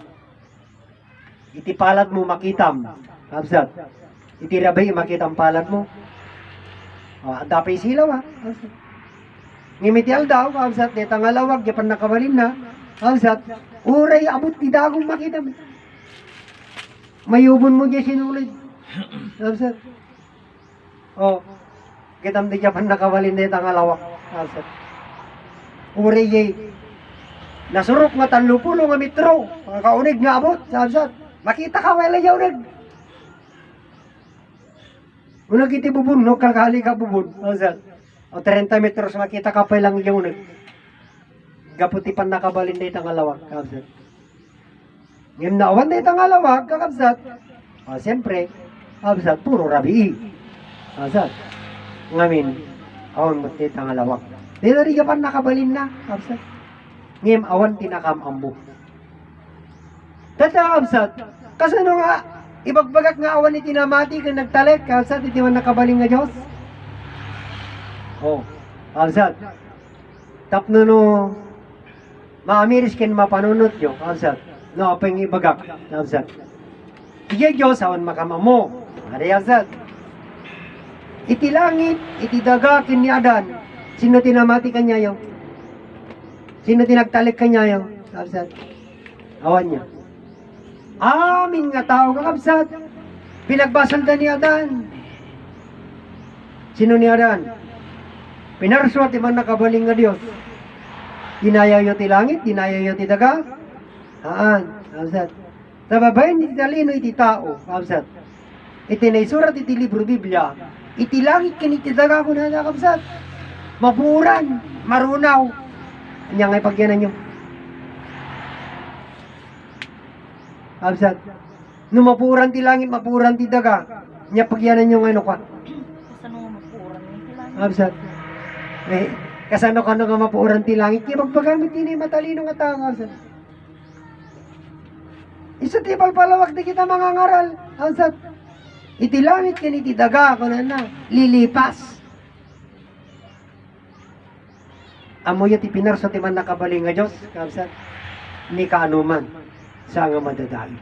Speaker 1: Iti palad mo makitam, kakabsat. Iti rabay makitam palad mo. Dapay silaw ha. Ngimiti aldaw, kakabsat. Dito nga lawag, di pa nakabalin na. Kakabsat. Uray, abot ti dagong makitam. Mayubon mo dyan sinulid. Kakabsat. Kitam di dyan pa nakabalin dito nga lawag. Kakabsat. Uray, nasurok nga 30 nga metro. Kaunig nga abot, kakabsat. Makita ka wala yaw nag. Unag iti bubun, no? Kakali ka bubun. Kakabsat. O 30 metros makita ka pa lang yaw nag. Gaputi pan nakabalin dito nga lawag, kakabsat. Ngayon na awan dito nga lawag, kakabsat. Siyempre, absat, puro rabi. Absat, ngamin, awan mo titang alawak. Dito rin pa nakabalin na, absat. Ngayam awan tinakam ambo. Tata absat, kasano nga, ibagbagak nga awan ni tinamati kung nagtalik, absat, iti man nakabalin nga Diyos. Oh, absat, tapno no, maamiris ken mapanunot yo, absat, no, apeng ibagak, absat. Iya Diyos, awan makamamo, ada absat. Iti langit, iti daga, ken ni Adan, sino tinamati kanya yo? Sino tinagtalik kanya yo? Absat, awan niya. Amin nga tao kakabsat, pinagbasal da ni Adan. Sino ni Adan? Pinarswat iman nakabaling nga Diyos. Dinayaw yo ti langit, dinayaw yo ti daga. Haan, absat. Tababayin iti talino iti tao, absat. Iti naisurat iti libro Biblia, iti langit ken iti daga ko na nakabsat. Mapuran, marunaw. Anya nga ipagyanan nyo. Absat. No mapuran ti langit, mapuran ti daga. Nya pagyanan nyo nga ka.
Speaker 2: Kasano nga mapuran ti langit?
Speaker 1: Absat. Eh, kasano ka nga mapuran ti langit, kaya magpagamit din matalino nga tao, absat. Isa ti palpalawak di kita mga ngaral, absat. Iti langit ken iti daga ko na lilipas. Amoy ti pinarso ti man nakabaling nga Diyos, absat. Ni kaanuman sa nga madadai.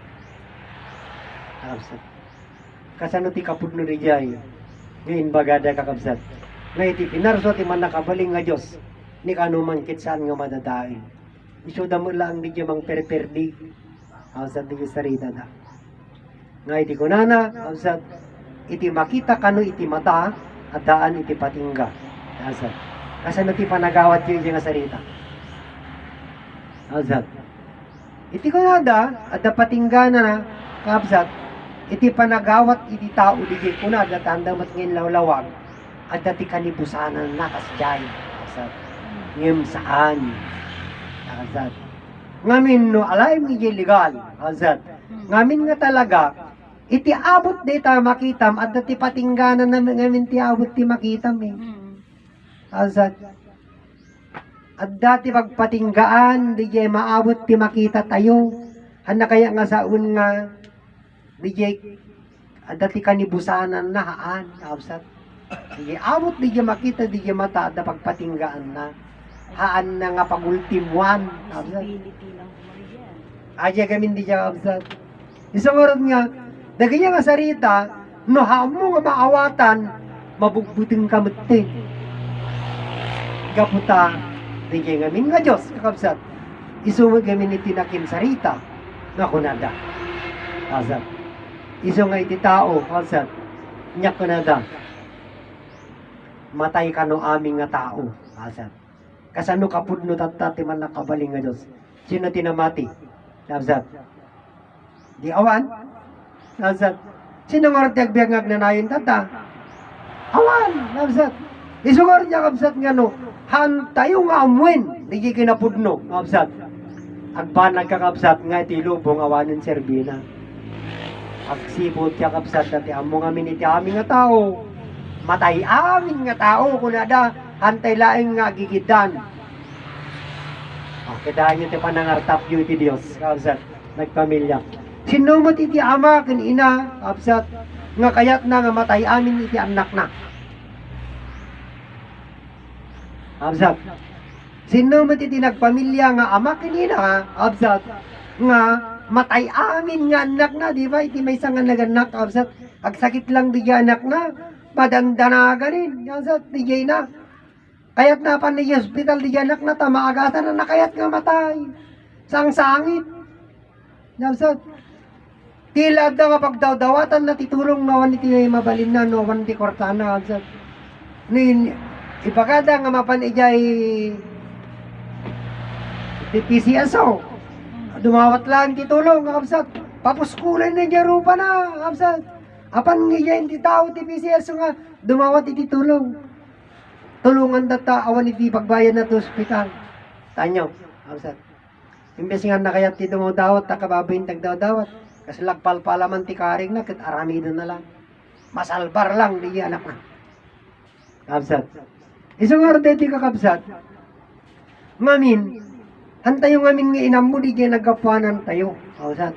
Speaker 1: Absat. Kasano ti kapudno ni Jay, ngayon bagada kakabsat. Ngayon ti pinarso ti man nakabaling nga Diyos, ni kaanuman kitsaan nga madadai. Isuda mo lang di mang perperdi, absat di sarita da. Ngayon ti kunana, absat, iti makita kano iti mata, at daan iti patingga. Absat. Kasano ti panagawat yun nga sarita. Absat. Iti kunada, at patingga na kabsat, iti panagawat iti tao di kunada, tanda mat ngin lawlawag, at dati kanibusanan na kasjay. Absat. Ngem saan. Absat. Ngamin no, alay mo legal. Absat. Ngamin nga talaga, iti abot di ta makitam, at dati patingganan na ngamin ti abot ti makitam eh. Azat. At dati pagpatinggaan, di jay maabot ti makita tayo. Hana kaya nga saun nga, di jay, at dati kanibusanan na haan, absat. Di jay abot, di jay makita, di jay mata, at pagpatinggaan na. Haan na nga pagultimuan, absat.
Speaker 2: Visibility lang kumariyan.
Speaker 1: Aja gamin di jay absat. Isang oras nga, daganya nga sarita, no hamo nga maawatan, mabugbuting kamuti. Kaputa, di kaya ngamin nga Diyos, kakabsat. Isumag ngamin iti nakin sarita, nga kunada. Asat. Isu nga iti tao, kakabsat. Nya kunada. Matay ka no aming nga tao. Asat. Kasano kapudno tatati man nakabaling nga Diyos. Sino tinamati? Kakabsat. Di awan? Kakabsat. Sino nga ratiagbiagag na nayon tata? Awan! Kakabsat. Isugar niya kabsat nga no, han tayo nga amwen, di kinapudno, kabsat. Agbanag ka kabsat nga iti lubong awanin serbina. Agsipot niya kabsat dati amo nga miniti aming nga tao. Matay amin nga tao, kunada, hantay laing nga gigidan. Kitaan nyo ti panangartap yun iti Diyos, kabsat, nagpamilya. Sino mo iti ama, kin ina, kabsat, nga kayat na nga matay amin iti anak na. Absat. Sino matiti nagpamilya nga ama kanina, absat, nga matay amin nga anak na, di ba? Iti may isang nga naganak, absat. Agsakit lang di anak na, padandana ganin, absat, di na. Kayat na pa ni hospital di anak na, tamaagasan na nakayat nga matay. Sang-sangit. Absat. Tilad na nga pagdawdawatan na titulong nawan iti mabalin na, nawan ti kortana, absat. Ipagada nga mapanijay di PCSO. Dumawat lang titulong, kapsat. Papuskulan na dyan rupa na, kapsat. Apan ngayon ti tao ti PCSO nga, dumawat ititulong. Tulungan data awan iti pagbayan na to hospital. Tanyo, kapsat. Imbes nga nakayat ti dumawdawat, takababayin tagdawdawat. Kasi lagpalpalaman ti karing na, kat aramido na lang. masalbar lang di anak na. Kabsat. Isang orte ti kakabsat. Ngamin, hantayo ngamin nga inam mo di kaya nagkapuanan tayo. Kabsat.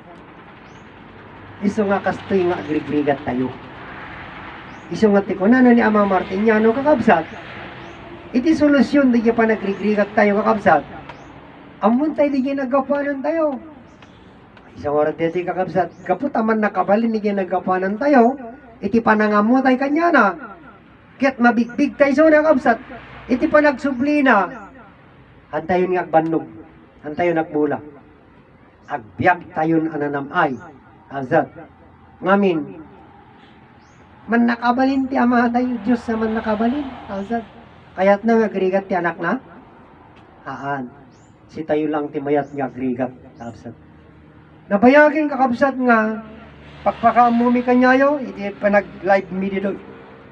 Speaker 1: Iso nga kastoy nga agrigrigat tayo. Iso nga tikunan ni Ama Martiniano kakabsat. Iti solusyon di kaya pa nagrigrigat tayo kakabsat. Amun tayo di kaya nagkapuanan tayo. Isang oras dito kakabsat, kaput aman nakabalin ni ginagapanan tayo, iti panangamutay kanya na, kaya't mabigbig tayo sa nakabsat, iti panagsubli na, hantayon nga agbannog, hantayon agbula, agbyag tayon ananamay, kabsat, ngamin, man nakabalin ti ama tayo, Diyos sa man nakabalin, kabsat, kaya't na agrigat ti anak na, si tayo lang ti mayat nga agrigat, kabsat. Nabayagin kakabsat nga, pagpakaamumi kanyayo, iti panag-live media do,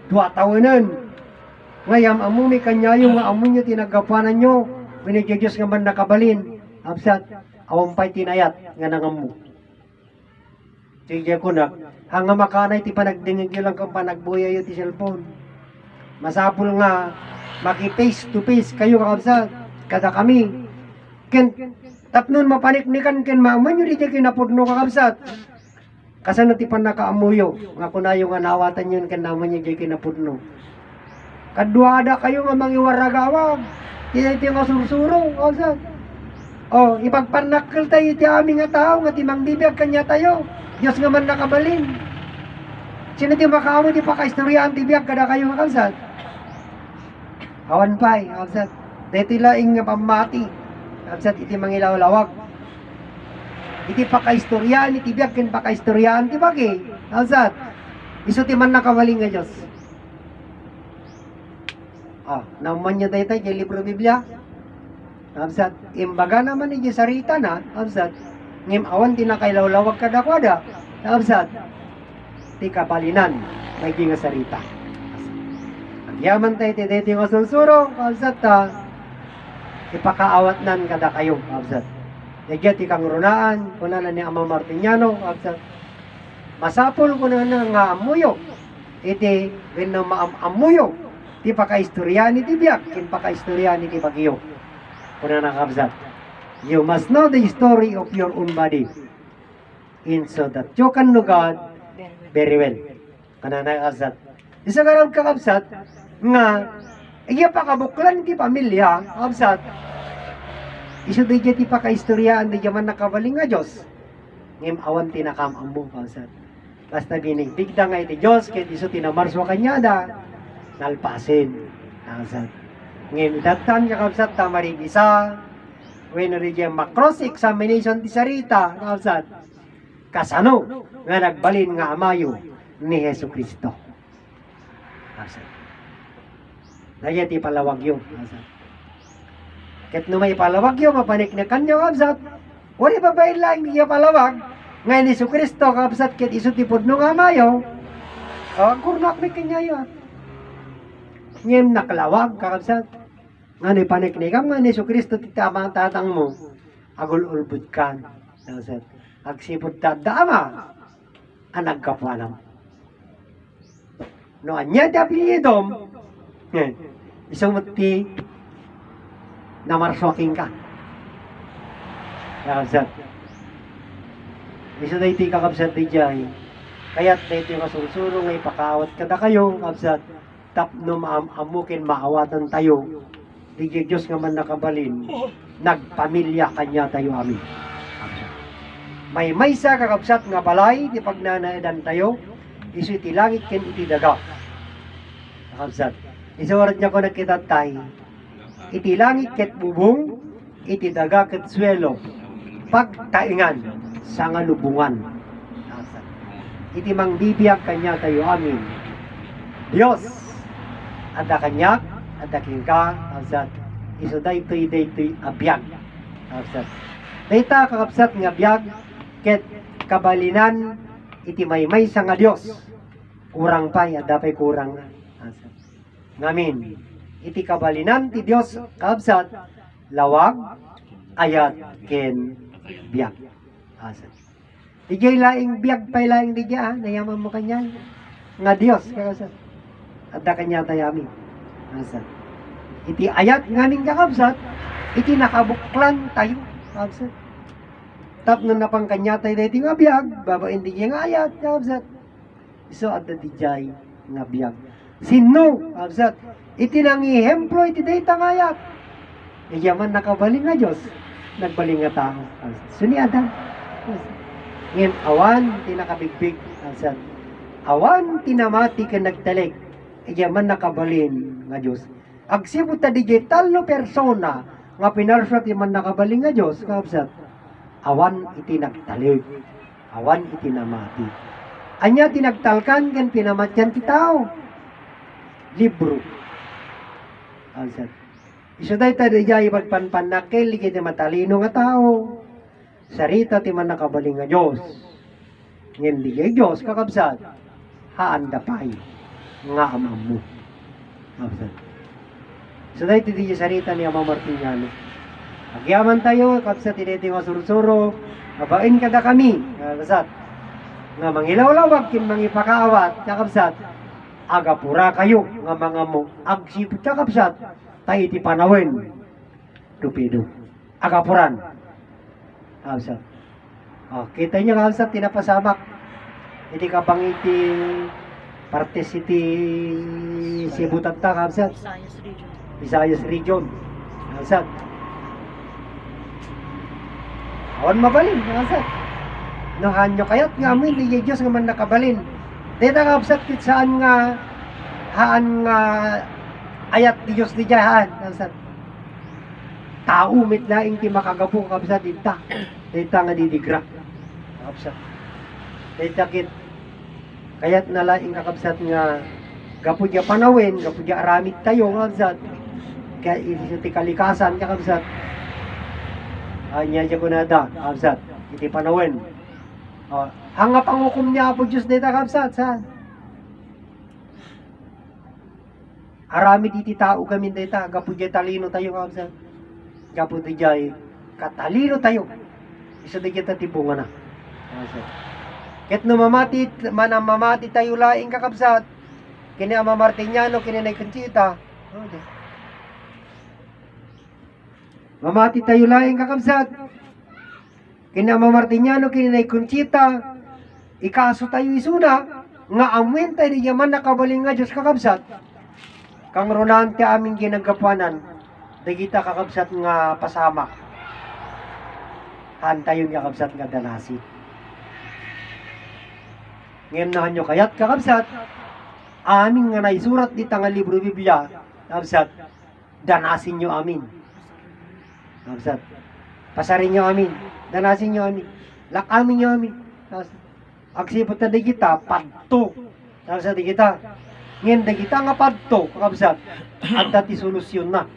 Speaker 1: 2 tawanan. Ngayam, amumi kanyayo nga amun nyo tinagapanan nyo, winigyagyos nga man nakabalin, kabsat, awampay tinayat nga nangamu. Sige ko na, hanga makanay ti panagdingig nyo lang kung panagbuya yun ti cellphone. Masapul nga, maki-face to face kayo kakabsat, kada kami. Tapnon mapaniknikan ken maaman yun iti kinapudno kakabsat. Kasan ti pan nakaamuyo, nga kunayo nga nawatan yun ken naman yun iti kinapudno. Kadwa ada kayo nga mangiwaragawag, iti nga sursuro, kakabsat. O, ipagpanakil tayo iti aming nga tao, nga timang bibiyag kanya tayo. Diyos nga man nakabalin. Sino ti makaamo ti pakaistoryahan ti biyag kada kayo kakabsat. Awan pa'y, kakabsat. Dito laing nga pamati. Kabsat iti mangilawlawag. Iti pakaistoryahan, iti biyak ken pakaistoryahan ti bagi. Kabsat. Isu ti man nakawaling nga Diyos. Nauman niya tayo kay libro Biblia. Kabsat. Imbaga naman iti sarita na. Kabsat. Ngim awan ti nakailawlawag kadakwada. Kabsat. Ti kabalinan. May nga sarita. Agyaman tayo ti dito nga sunsuro. Kabsat ipakaawat nan kada kayo, kabsat. Nagyat ikang runaan, kunana ni Ama Martiniano, kabsat. Masapol kunana nga amuyo, iti wino maamuyo, ti pakaistorya ni ti biyak, kin pakaistorya ni ti bagyo. Kunana kabsat. You must know the story of your own body, in so that you can know God very well. Kunana kabsat. Isa karon kakabsat, nga iya pakabuklan ti pamilya, kabsat. Isu di ti pakaistoryaan di jaman nakabaling nga Diyos. Ngim awan tinakamamu, kabsat. Basta binigbigda nga iti Diyos, kaya isu tinamarswa kanyada, nalpasin, kabsat. Ngim datan ka kabsat, tamarigisa, when rin cross-examination ti sarita, kabsat. Kasano, nga nagbalin nga amayo ni Hesu Kristo. Kabsat. Nagyat ipalawag yun. Ket no may palawag yun, mapaniknakan nyo, kabsat. Wala pa ba ilang niya palawag? Ngayon ni Kristo, kabsat, ket iso tipod no nga mayo. Kurnak may kanya yun. Ngayon nakalawag, kabsat. Nga ni paniknikam, nga ni Kristo, titamang tatang mo. Agul-ulbud kan. Kabsat. Agsipod tadama. Anag kapuanam. No anya tapiyidom. Isang mati na marswaking ka. Kakabsat. Isa na iti kakabsat di jay. Kaya't na iti masunsuro nga ipakawat kada kayo, kakabsat. Tapno maamukin maawatan tayo. Di Diyos nga man nakabalin. Nagpamilya kanya tayo amin. May maysa kakabsat nga balay, di pagnanaidan tayo. Isu iti langit ken iti daga. Kakabsat. Isuwarat niya ko nagkitatay, iti langit ket bubong, iti daga ket swelo, pagtaingan sa nga lubungan. Iti mangbibiyag kanya tayo amin. Diyos, ada kanyak, ada kingka, kabsat. Iso daytoy abiyag. Kabsat. Dayta kakabsat nga biyag, ket kabalinan, iti maymay sa nga Diyos. Kurang pa, ada pa'y kurang na. Ngamin, iti kabalinan ti Dios kabsat, lawag, ayat, ken, biyak. Asat. Dijay laing biyak pa'y laing dijay, nayaman mo kanyan. nga Dios kakabsat. Adda kanya tayami. Asa. Iti ayat ngamin kakabsat, iti nakabuklan tayo kakabsat. Tapno na pang kanya tayo dito nga biyag, babain di nga ayat kakabsat. So adda di jay nga biyag. Sino kakabsat? Iti nang ihemplo iti dayta nga ayat. Yaman nakabaling nga Diyos, nagbaling nga tao. Suni Adan. Ngayon, awan, tinakabigbig. Awan, tinamati ka nagtalig. Yaman nakabalin nga Diyos. Agsibot ta digital no persona, nga pinarsat yaman nakabaling nga Diyos, kapsat. Awan, iti nagtalig. Awan, iti namati. Anya, tinagtalkan, kan pinamatyan ti tao. Libro. Kapsat. Iso day tayo jay pagpanpanakil, ikiti matalino nga tao. Sarita ti man nakabaling nga Diyos. Ngayon di kay Diyos, kakabsat, haanda pa'y nga amam mo. Kakabsat. So day ti di sarita ni Ama Martiniano. Agyaman tayo, kakabsat, tiniti nga sursuro, mabain kada kami, kakabsat. Nga mangilawlawag, kin mangipakaawat, kakabsat, agapura kayo, nga mga mo, agsipot kakabsat, tayo iti panawin. Tupido. Agapuran. Kapsat. Oh, kita nyo kapsat, tinapasamak. Iti kapang iti partes iti Sibutanta kapsat.
Speaker 2: Visayas region.
Speaker 1: Visayas region. Kapsat. Awan mabalin, kapsat. No, hanyo kayat nga mo, hindi yung Diyos nga man nakabalin. Dita kapsat, kit saan nga, haan nga, ayat di Diyos di jahan, kapsat. Tao mit laing ti makagapo kapsat dita. Dita nga didigra. Kapsat. Dita kit kayat na laing kakapsat nga gapo dia panawin, gapo dia aramid tayo kapsat. Kaya iti ti kalikasan kapsat. Anya dia kunada kapsat. Iti panawin. Hanga pangukom niya po Diyos dita kapsat sa aramid iti tao kami dita, gapo dia talino tayo kapsat. Gapo di jay katalino tayo. Isa di kita tibungan na. Ket no mamati tayo laing kakabsat. Kini Ama Martiniano, kini Nay Conchita. Mamati tayo laing kakabsat. Kini Ama Martiniano, kini Nay Conchita. Ikaso tayo isuna. Nga amuin tayo di yaman nakabaling nga Diyos kakabsat. Kang ronante aming ginagapanan. Dagita kakabsat nga pasamak. Hantayon nga kakabsat nga danasi. Ngayon na nyo kayat kakabsat, amin nga naisurat dita nga libro Biblia, kakabsat, danasin nyo amin. Kakabsat, pasarin nyo amin, danasin nyo amin, lakamin nyo amin. Agsipot na di kita, padto. Kakabsat di kita. Ngayon di kita nga padto, kakabsat, at dati solusyon na.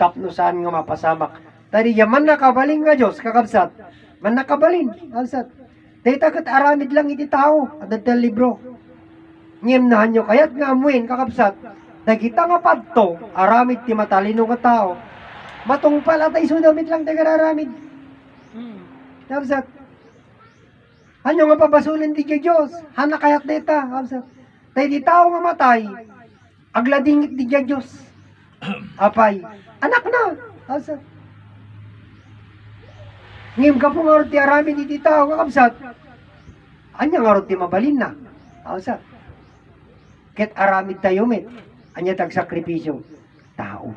Speaker 1: Tapno saan nga mapasamak. Tadi yaman nakabaling nga Diyos, kakabsat. Man nakabalin, kakabsat. Dahil takot aramid lang iti tao, at dahil libro. Ngem na nyo, kaya't nga amuin, kakabsat. Dahil kita nga padto, aramid ti matalino nga tao. Matong pala tayo sudamit lang tayo aramid. Kakabsat. Ano nga pabasulin di kay Diyos, hana kayat deta, kakabsat. Dahil di tao nga matay, agladingit di kay Diyos. Apay, anak na, kakabsat. Ngim ka po nga rin ti aramin iti tao kakabsat. Anya nga rin ti mabalin na. Kakabsat. Ket aramid tayo met. Anya tag sakripisyo. Tao.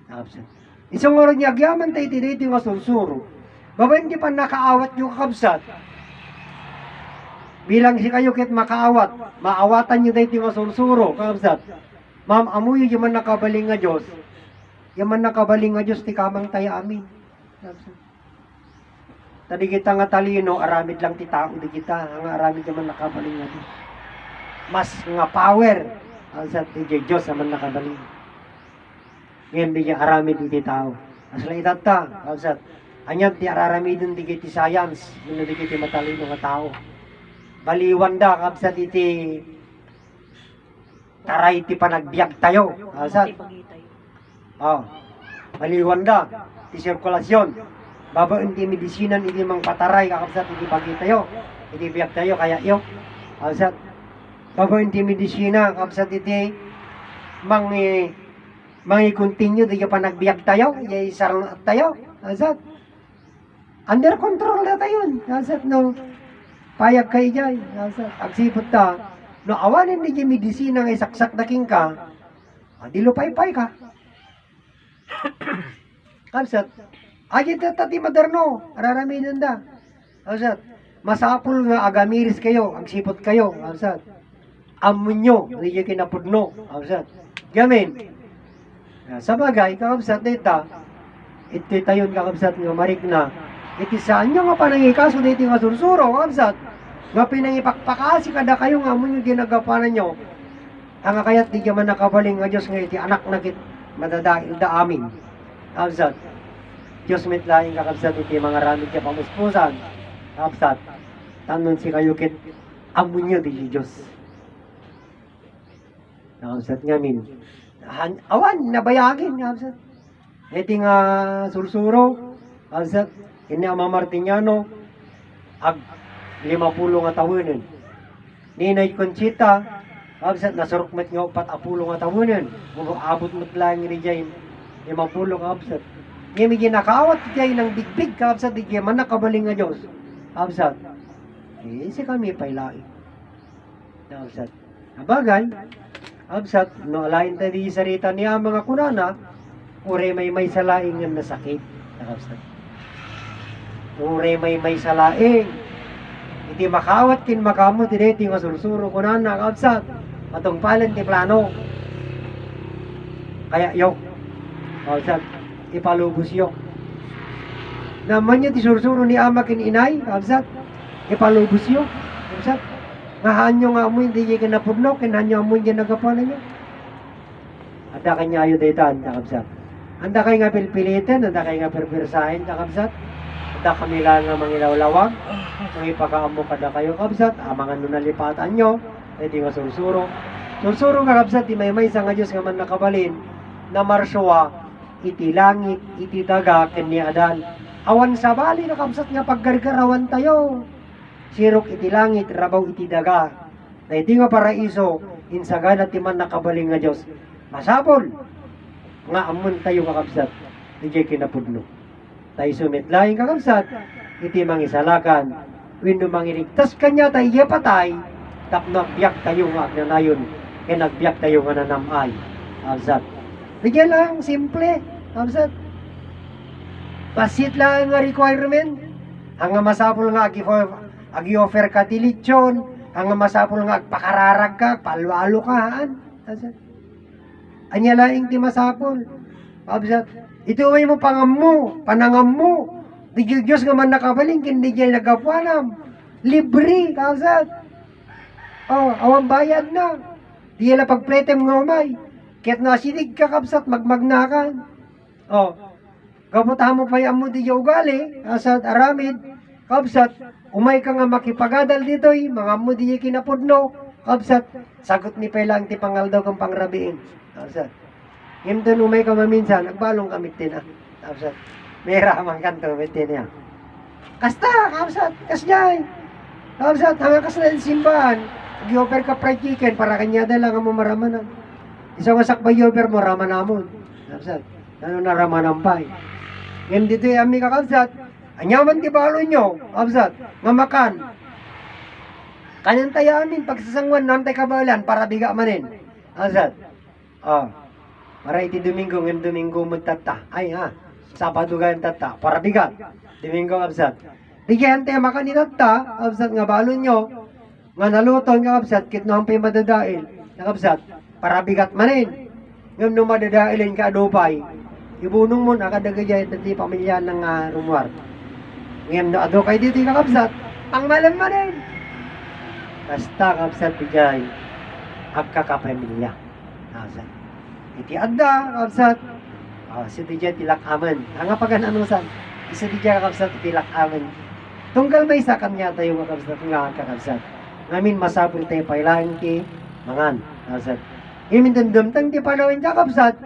Speaker 1: Kakabsat. Isang nga rin agyaman tayo ti dito nga sunsuro. Babayin di pa nakaawat nyo kakabsat. Bilang si kayo ket makaawat. Maawatan nyo tayo nga sunsuro kakabsat. Ma'am, amuyo yung man nakabaling nga Diyos. Yung man nakabaling nga Diyos ti kamang tayo amin. Kakabsat. Tadi kita nga talino, aramid lang ti tao di kita, nga aramid naman nakabaling nga di. Mas nga power, ang sa ti Diyos naman nakabaling. Ngayon di niya aramid ti tao. Asla itata, ang sa, anyan ti araramidon di ti science, yun di ti matalino nga tao. Baliwan da, kapsat iti, taray ti panagbiag tayo, ang sa, baliwan da, ti sirkulasyon. Babaon ti medisinan, iti mang pataray, kakabsat, iti bagi tayo, iti biyak tayo, kaya iyo, Kabsat, bago inti medisina, kabsat iti, mangi continue, di ka pa nagbiyak tayo, di sarang tayo, kabsat. Under control na tayo, kabsat, no, payag kayo dyan, kabsat, agsipot ta, no, awanin di medisina, ngay saksak na king ka, di lupay-pay ka. Kabsat, agit na tati madarno, araraminan da. Kabsat, masapul nga agamiris kayo, agsipot kayo, kabsat. Amunyo, hindi kinapudno, kabsat. Gamin. Sa bagay, kakabsat dita, iti tayon kakabsat nga marik na, iti saan nyo nga panangikaso dito nga sursuro, kakabsat. Nga pinangipakpakasi kada kayo nga amunyo ginagapanan nyo. Ang kayat di man nakabaling nga Diyos nga iti anak na kit madadail da amin. Kakabsat. Diyos mitlaing kakabsat iti mga ramid ka pamuspusan. Kakabsat. Tanon si kayo kit amunyo di Diyos. Kakabsat ngamin. Awan, nabayagin. Kakabsat. Iti nga sursuro. Kakabsat. Ini ang Martiniano. Ag 50 nga tawanan. Ninay Conchita. Kakabsat, nasurukmat nga 40 nga tawanan. Abot mo't lang ni Jain. 50 kakabsat. Ngayon may ginakawat kayo ng bigbig kakabsat. Di kayo man nakabaling nga Diyos. Kakabsat. Si kami pailain. Kakabsat. Nabagay. Kakabsat. No alain tayo di sarita niya mga kunana. Ure may salaing nga nasakit. Kakabsat. Ure may salaing. Iti makawat kin makamot. Iti nga sursuro kunana. Kakabsat. Matungpalan ti plano. Kaya yok. Kakabsat. Ipalubos yok. Naman niya ti sursuro ni ama kin inay. Kakabsat. Ipalubos yok. Kakabsat. Ngahaan nyo nga mo hindi niya kinapudno. Kinahan nyo mo hindi nagapanan nyo. Anda kanya ayo daytan. Kakabsat. Anda kayo nga pilpilitin. Anda kayo nga perpersahin. Kakabsat. Anda kami lang nga mangilawlawag. Kung ipakaamo kada kayo. Kakabsat. Mga nunalipatan nyo. Iti nga sursuro. Sursuro kakabsat. Imay-may sa nga Diyos nga man nakabalin. Na marswa. Iti langit. Iti daga. Kaniadan. Awan sa bali nakabsat nga paggargarawan tayo. Sirok iti langit. Rabaw iti daga. Na iti nga paraiso. Insagan at timan nakabaling nga Diyos. Masapol. Nga amon tayo kakabsat. Iti kinapudno. Tayo sumitlaing kakabsat. Iti mangisalakan. Wino mangirigtas kanya tayo patay. Tapno agbiyak tayo nga agnanayon. Kaya nagbiyak tayo nga nanamay. Kakabsat. Bigyan lang, simple. Kakabsat. Pasit lang nga requirement. Ang masapol nga agi-offer ka tilitsyon. Ang masapol nga pakararag ka, palwalo ka. Anya laing ti masapol. Kakabsat. Ito ay mo pangam mo, panangam mo. Di Diyos nga man nakabaling, hindi dyan nagkapuanam. Libre, kakabsat. Oh, awang bayad na. Di yan na pagpretem nga umay. Kaya't nasidig kakabsat, magmagnakan. Oh, kaputahan mo pa yan mo di ugali, asat aramid, kakabsat, umay ka nga makipagadal dito mga mo di kinapudno, kakabsat, sagot ni Pelang ti pangaldaw kang pangrabiin. Kakabsat. Ngayon doon umay ka maminsan, nagbalong kamit din kakabsat. Mera man kanto, mitin niya. Kasta, kakabsat, kasjay. Kakabsat, hanga kasla yung simbahan. Nag-offer ka fried chicken para kanya dala nga mo maramanan. Isang sakbay over mo, ramanamon. Kakabsat, ano na ramanampay. Ngayon dito yung aming kakabsat, anyaman ti balo nyo, kakabsat, ngamakan. Kanyang tayo amin, pagsasangwan, nantay kabalan, para biga manin. Kakabsat, para iti Domingo, ngayon Domingo magtata. Ay Sabado gayon tata, para bigat. Domingo kakabsat. Di kaya tayo makan ni tata, kakabsat nga balo nyo, nga naluton kakabsat, kitno ang pay madadail, kakabsat, para bigat manin. Ngayon nung madadailin ka adupay, ibunong mo na kadagayay at di pamilya ng rumwar. Ngayon na ado kayo dito kakabsat, ang malam manin. Basta kakabsat bigay, agkakapamilya. Kakabsat. Iti adda, kakabsat. Si DJ tilak aman. Ang apagan anusan, isa DJ kakabsat tilak aman. Tunggal may isa kanya tayo kakabsat nga kakabsat. Ngamin masapul tayo pailahin ti mangan. Kakabsat. Imin dundumtang ti panawin kakabsat.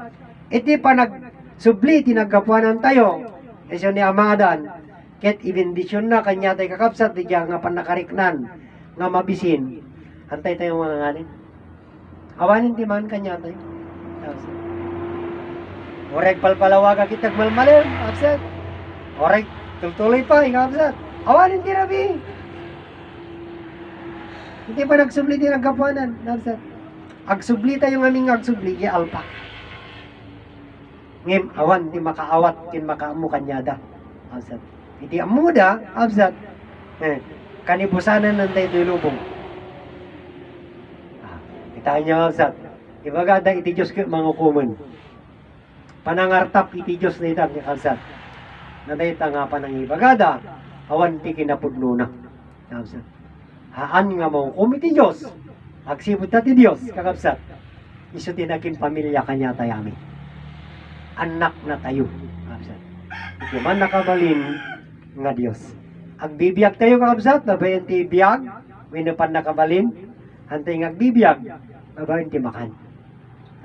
Speaker 1: Iti panag subli tinagapuanan tayo. Esyo ni amadan. Ket ibindisyon na kanya tayo kakabsat. Di nga panakariknan. Nga mabisin. Antay tayo mga nganin. Awanin ti man kanya tayo. Oreg palpalawaga kitag malmalim, absat. Oreg tuloy pa, absat. Awanin ti Rabi. Hindi pa nagsubli din ang kapuanan, absat. Agsubli tayo ng aming agsubli, alpa. Ngem, awan, di makaawat, kin makaamu kanyada. Absat. Iti amuda, absat. Kanibusanan ng tayo lubong. Kita niya, absat. Ibagada iti Diyos ka mga kuman. Panangartap iti Diyos na itang absat. Nadayta nga pa ng ibagada, awan ti kinapudno na. Absat. Haan nga mga kumiti Diyos. Agsibot na ti Diyos, kakabsat. Iso tinakin pamilya kanya tayami. Anak na tayo. Kakabsat. Iti man nakabalin nga Diyos. Agbibiyag tayo kakabsat, babayan ti biyag, winapan nakabalin, hantay nga agbibiyag, babayan ti makan.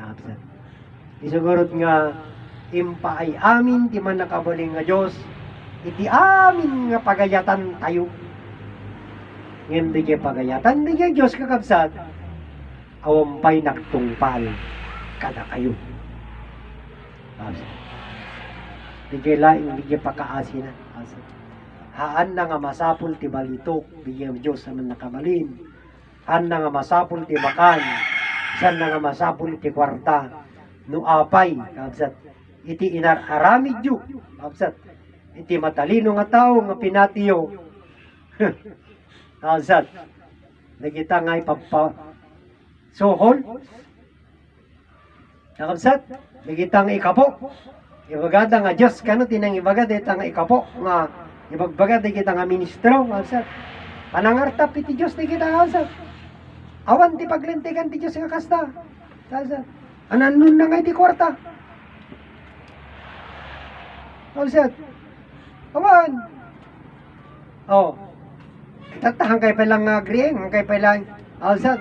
Speaker 1: Kakabsat. Isugurot nga, impa ay amin, ti man nakabalin nga Diyos, iti amin nga pagayatan tayo. Ngayon di kaya pagayatan, di kaya Diyos kakabsat, awampay nagtungpal kada kayo. Di kaya laing di kaya pakaasinan. Haan na nga masapul ti balitok, di kaya Diyos naman nakabalin. Haan na nga masapul ti makan, san na nga masapul ti kwarta, no apay, kakabsat, iti inararamid yu, kakabsat, iti matalino nga tao nga pinatiyo, kakabsat, nakita nga ipapasuhol, kakabsat, nakita nga ikapo, ibagada nga Diyos, kano tinang ibagada, ita nga ikapo, nga ibagbagada kita nga ministro, kakabsat, panangartap iti Diyos, nakita kakabsat, awan ti paglintikan ti Diyos nga kasta, kakabsat, anan na nga iti kwarta, kakabsat, awan, oh, tatahang kayo palang agrieng, ang kayo palang alsat.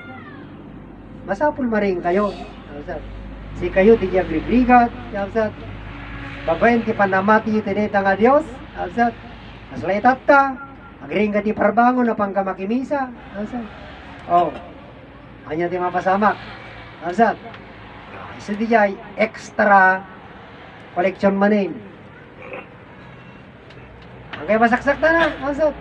Speaker 1: Masapul maring kayo. Alsat. Si kayo di agribrigat, alsat. Babayin ti panamati tinita nga Diyos, alsat. Maslay tatta, agrieng ka ti parbango na pangkamakimisa, alsat. Oh, kanya ti mapasamak, alsat. Isa di jay extra collection manin. Ang kayo masaksak na, alsat.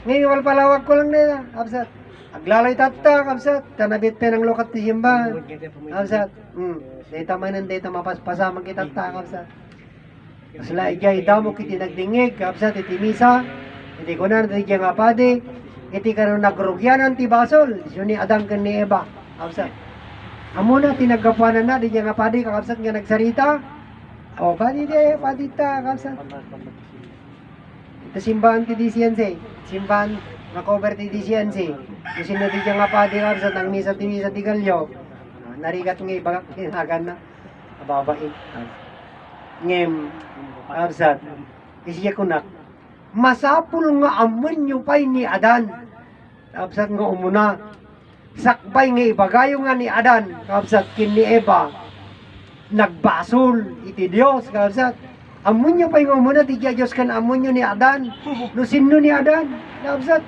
Speaker 1: Ngayon palawag ko lang nila, absat. Aglaloy tatta, absat. Tanabit pa ng lokat ti simbahan, absat. Data manan, data mapaspasaman kita tatta, absat. Masla ijay damo kiti nagdingig, absat, iti misa, iti kunan, iti nga padi, iti karon nagrugyanan ti basol, iso ni Adang ken ni Eva, absat. Amuna, tinagapuanan na, di nga padi, kakabsat nga nagsarita, o, padi ta, kakabsat. Ito simbahan ti DCNC, simbahan na cover ti DCNC. Kasi na di nga pa di sa tang misa ti galyo. Narigat nga ibagak kinagan na. Ababain. Ngem, absat. Isiya kunak. Masapul nga amon nyo pa'y ni Adan. Absat nga umuna. Sakbay nga ibagayo nga ni Adan. Absat kin ni Eva. Nagbasol iti Diyos. Absat. Amunyo pa yung muna, di Diyos kan amunyo ni Adan. No sino ni Adan? Absat,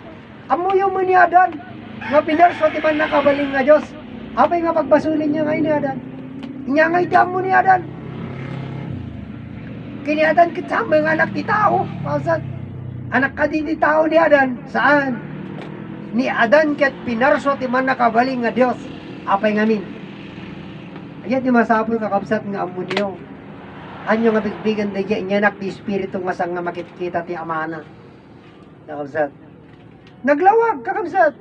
Speaker 1: amunyo mo ni Adan. Nga pinarso, di ba nakabaling nga Diyos? Apay nga pagbasulin niya ngayon ni Adan. Inya nga iti amo ni Adan. Kini Adan, kitsama yung anak ni tao. Absat, anak ka din ni tao ni Adan. Saan? Ni Adan kat pinarso, di ba nakabaling nga Diyos? Apay nga min. Ayan, di masapol kakabsat nga amunyo. Anyo nga bigbigan da niya nak di espiritu nga sang nga makikita ti amana. Kakabsat. Naglawag kakabsat.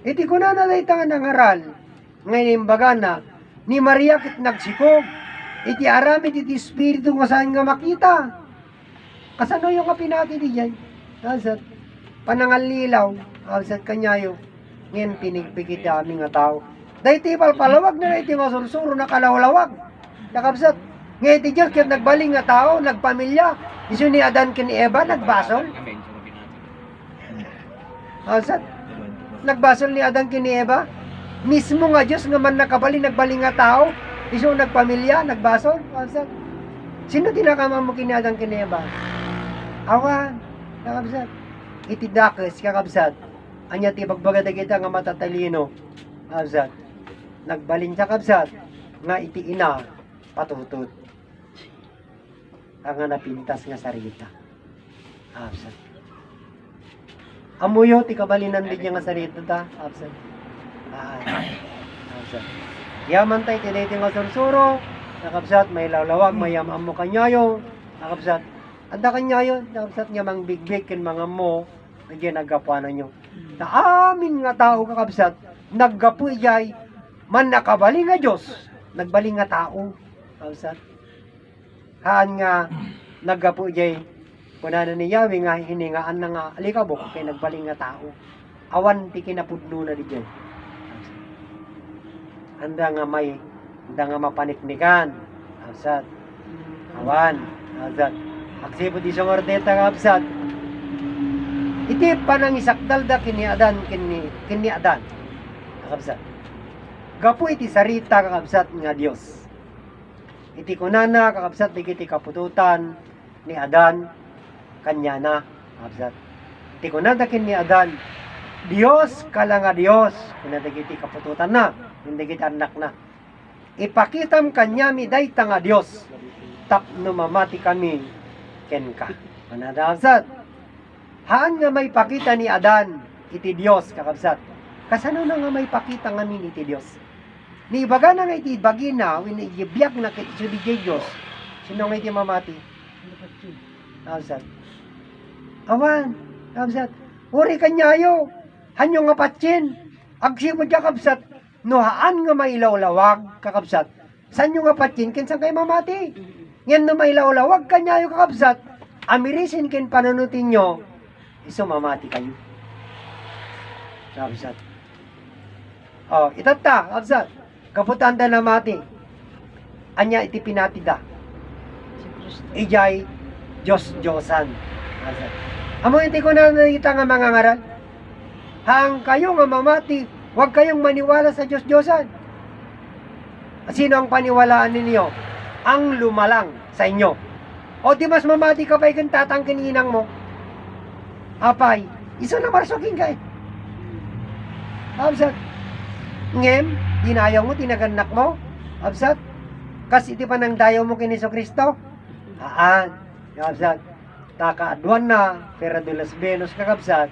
Speaker 1: Iti kuna na dayta nga nangaral. Ngayon imbaga na ni Maria kit nagsikog. Iti aramid iti espiritu nga sang nga makita. Kasano yung nga pinati di jay? Kakabsat. Panangalilaw. Kakabsat kanyayo. Ngayon pinigbigit aming nga tao. Dayti palpalawag na iti masursuro na kalawlawag. Kakabsat. Ngayon ti Diyos kaya nagbaling nga tao, nagpamilya. Iso ni Adan ken ni Eva, nagbasol. Asat, nagbasol ni Adan ken ni Eva. Mismo nga Diyos nga man nakabaling, nagbaling nga tao. Iso nagpamilya, nagbasol. Asat, sino tinakama mo ken ni Adan ken ni Eva? Awan, kakabsat. Iti dakes, kakabsat. Anya ti pagbagada kita nga matatalino. Kabsat. Nagbalin siya kabsat. Nga iti ina patutot. Ang napintas nga sarita. Kabsat. Amuyo ti kabalinan din niya nga sarita ta. Kabsat. Kabsat. Yaman tayo tiniti nga sursuro. Nakabsat, may lawlawag, may yamam mo kanyayo. Nakabsat, anda kanyayo. Nakabsat niya mang bigbig kin mga mo. Nagyan naggapuanan nyo. Na amin nga tao kakabsat, naggapu iyay, man nakabali nga Diyos. Nagbali nga tao. Nakabsat. Haan nga, naggapu iyay, kunanan ni Yahweh nga, hiningaan na nga, alikabok, kay nagbali nga tao. Awan, ti kinapudno na di dyan. Anda nga mapaniknikan. Absat. Awan. Absat. Agsipod isang ordeta nga absat. Iti panang isakdal da kini Adan. Kakabsat. Gapu iti sarita kakabsat nga Dios. Iti kunana kakabsat iti kapututan ni Adan kanya na. Kakabsat. Iti kunana kini Adan. Dios kala nga Dios. Kunana iti kapututan na. Hindi kita anak na. Ipakitam kanya mi dayta nga Dios. Tapno mamati kami ken ka. Manadabsat. Haan nga may pakita ni Adan iti Dios kakabsat. Kasano na nga may pakita nga min iti Dios. Ni ibaga na nga iti bagina when ibiyag na kiti sudi Dios. Sino nga iti mamati? Kakabsat. Awan. Kakabsat. Uri kanyayo. Hanyo nga patsin. Agsipod kakabsat. No haan nga may lawlawag kakabsat. San yung nga patsin ken san kay mamati? Yan no may lawlawag kanyayo kakabsat. Amirisin ken panunutin nyo. Iso mamati kayo. Kakabsat. Oh, itata kakabsat. Kaputan da na mati. Anya iti pinatida.
Speaker 2: Si Kristo.
Speaker 1: Ijay Diyos-Diyosan. Kakabsat. Amo iti ko na nakita nga mga ngaral. Hang kayo nga mamati. Huwag kayong maniwala sa Diyos-Diyosan. Sino ang paniwalaan ninyo? Ang lumalang sa inyo. O di mas mamati ka pa ikan tatangkin inang mo. Apay, iso na marsoking ka eh. Absat. Ngem, dinayaw mo, tinaganak mo. Absat. Kasi iti pa nang dayaw mo kiniso Kristo. Haan. Absat. Takaadwan na, pero dulas Venus kakabsat.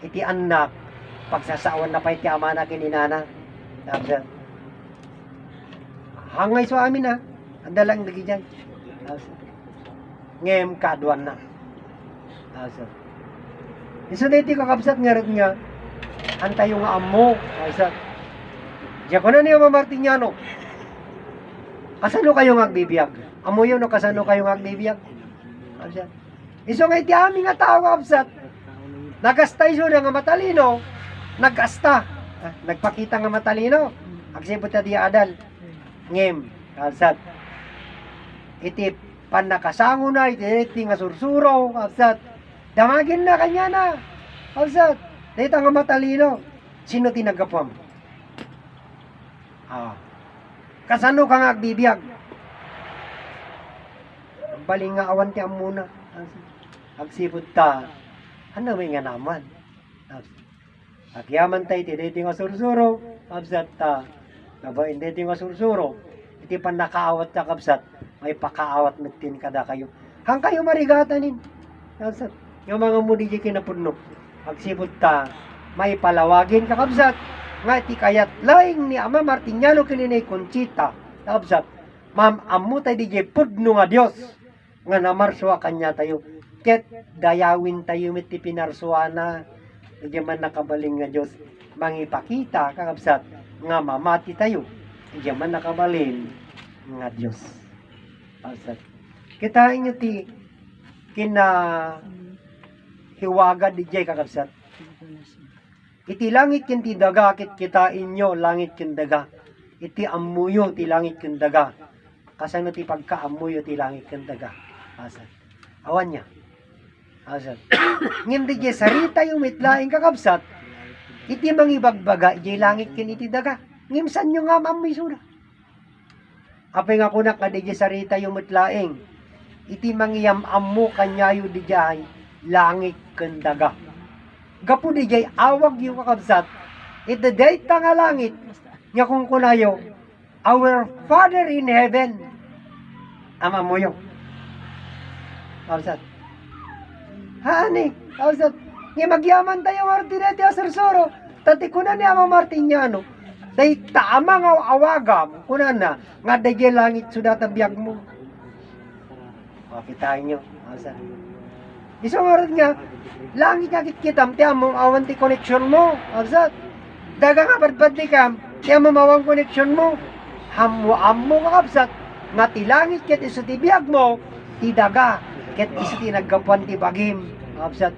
Speaker 1: Iti anak. Pagsasawan na pa iti ama na kininana. Absat. Hangay so amin ha. Andalang lagi dyan. Absat. Ngem kaadwan na. Absat. Iso na iti kakabsat nga rin nga. Antay yung amo. Absat. Diyan ko na niya mamartinyano. Kasano kayo nga agbibiyag? Amo yun o kasano kayo nga agbibiyag? Absat. Iso nga iti amin nga tao absat. Nagasta iso na nga matalino. Nagasta. Nagpakita nga matalino. Agsipot na di adal. Ngem. Absat. Iti panakasango na. Iti nga sursuro. Absat. Damagin na kanya na. Absat. Dito nga matalino. Sino tinagapam? Kasano ka nga agbibiyag? Baling nga awan ti amuna. Agsipod ta. Ano may nga naman? Agyaman tayo ti dito nga sursuro. Absat ta. Kabain dito nga sursuro. Iti pan nakaawat ta kabsat. May pakaawat metin kada kayo. Hang kayo marigatanin. Absat. Yung mga mudi di kinapudno. Agsipod ta. May palawagin kakabsat. Nga iti kayat laing ni Ama Martiniano kininay Conchita. Kabsat, ma'am, amu tayo di pudno nga Diyos. Nga namarswa kanya tayo. Ket dayawin tayo iti pinarsuana. Di man nakabaling nga Diyos. Mangipakita, kakabsat, nga mamati tayo. Di man nakabalin nga Diyos. Kabsat. Kitain nyo ti kina hiwaga di jay kakabsat. Iti langit ken ti daga ket kita inyo langit ken daga. Iti amuyo ti langit ken daga. Kasano ti pagkaamuyo ti langit ken daga. Asat. Awan niya. Asat. Ngem di sarita yung mitlaing kakabsat. Iti mangibagbaga iti langit ken iti daga. Ngem san nyo nga amoy sura. Apay nga kunak nga di sarita yung mitlaing. Iti mangiyam amu kanyayo di jay langit ken daga. Gapu di jay awag yung kakabsat iti dayta nga langit, nga kung kunayo, our Father in heaven, ama mo yun. Kapsat. Hani, kapsat, nga magyaman tayo ordinate asursuro, tati kuna ni ama Martiniano, day tama nga awagam, kuna na, nga day langit suda tabiyag mo. Pakitain nyo, kapsat. Isang oras nga, langit nga kitkitam, tiyan mo awan ti connection mo, kapsat. Daga nga badbad di kam, tiyan mo mawang connection mo. Hamuam mo kakapsat, nga ti langit ket iso ti biyag mo, ti daga, ket iso ti naggapuan ti bagim, kakapsat.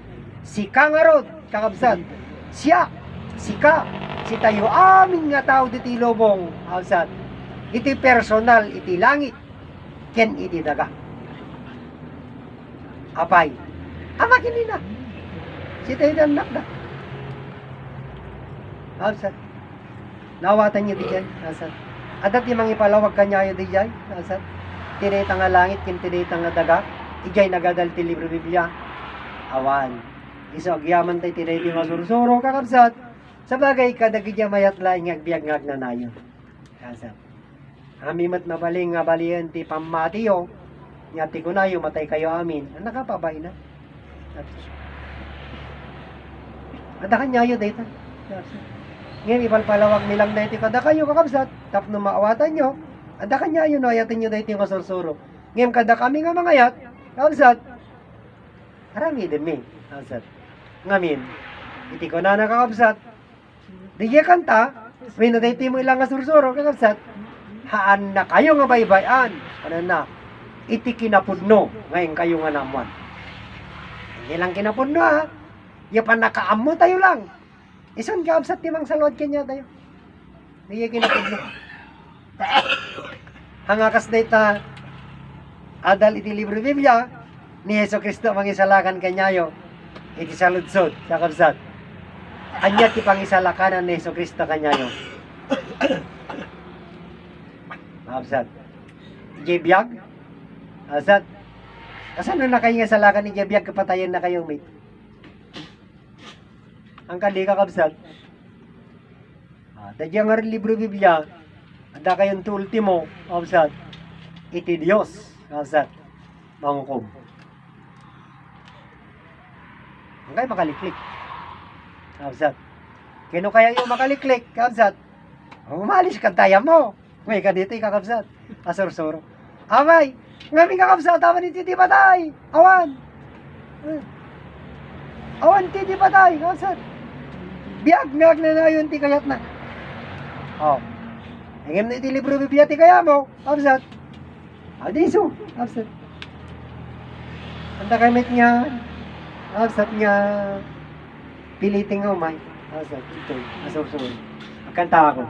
Speaker 1: Sika nga rod, kakapsat. Siya, sika, si tayo amin nga tao diti lobong, kakapsat. Iti personal, iti langit, ken iti daga. Apay, ama kinina, si tayo danak na. Kakapsat. Nawatan niyo di dyan, kakapsat. Adat yung mga ipalawag kanyayo di jay, asat. Tinita nga langit, kin tinita nga daga, ijay nagadal ti libro Biblia. Awan. Iso agyaman tayo tinita nga sursuro, kakabsat. Sa bagay, kadagidya mayat laing agbiag ngag na nayo. Asat. Amimat mabaling nga balian ti pamatiyo, nga ti kunayo, matay kayo amin. Nakapabay na. Ada kanyayo dito. Asat. Ngayon, ipalpalawag nilang na iti kada kayo kakabsat, tapno maawatan nyo, ada kanya yun, ayatin nyo dahiti nga sursuro. Ngayon, kada kami nga mga yat, kakabsat, harami din mi, kakabsat. Ngamin, iti ko na kakabsat, di kaya kanta, may na dahiti mo ilang nga sursuro, kakabsat, haan na kayo nga baybayan, ano na, iti kinapudno, ngayon kayo nga namuan. Hindi lang kinapudno ha, yapan nakaamo tayo lang. Isan ka absat timang salwad kanya tayo. Diya kinapudno. Hangakas na ita adal iti libro Biblia ni Heso Kristo mangisalakan kanyayo iti saludsod sa kabsat. Anya ti pangisalakanan ni Heso Kristo kanyayo. Absat. Jebiyag. Absat. Asan na kayo nga salakan ni Jebiyag kapatayan na kayo mate? Ang kali kakabsat. Dadya nga rin libro Biblia, ada kayong ti ultimo, kakabsat, iti Diyos, kakabsat, mangukom. Ang kayo makaliklik, kakabsat. Kino kaya yung makaliklik, kakabsat? Umalis ka taya mo. May ka dito, kakabsat. Asor-soro. Amay, ngami kakabsat, awan iti di patay. Awan. Awan iti di patay, kakabsat. Biag ngag na yun ti kayat na. Oh. Ngem na iti libro Biblia ti kaya mo, absat. Adiso, absat. Anda kamit nga, absat nga piliting umay. Absat, ito, asur-sur. Magkanta ako.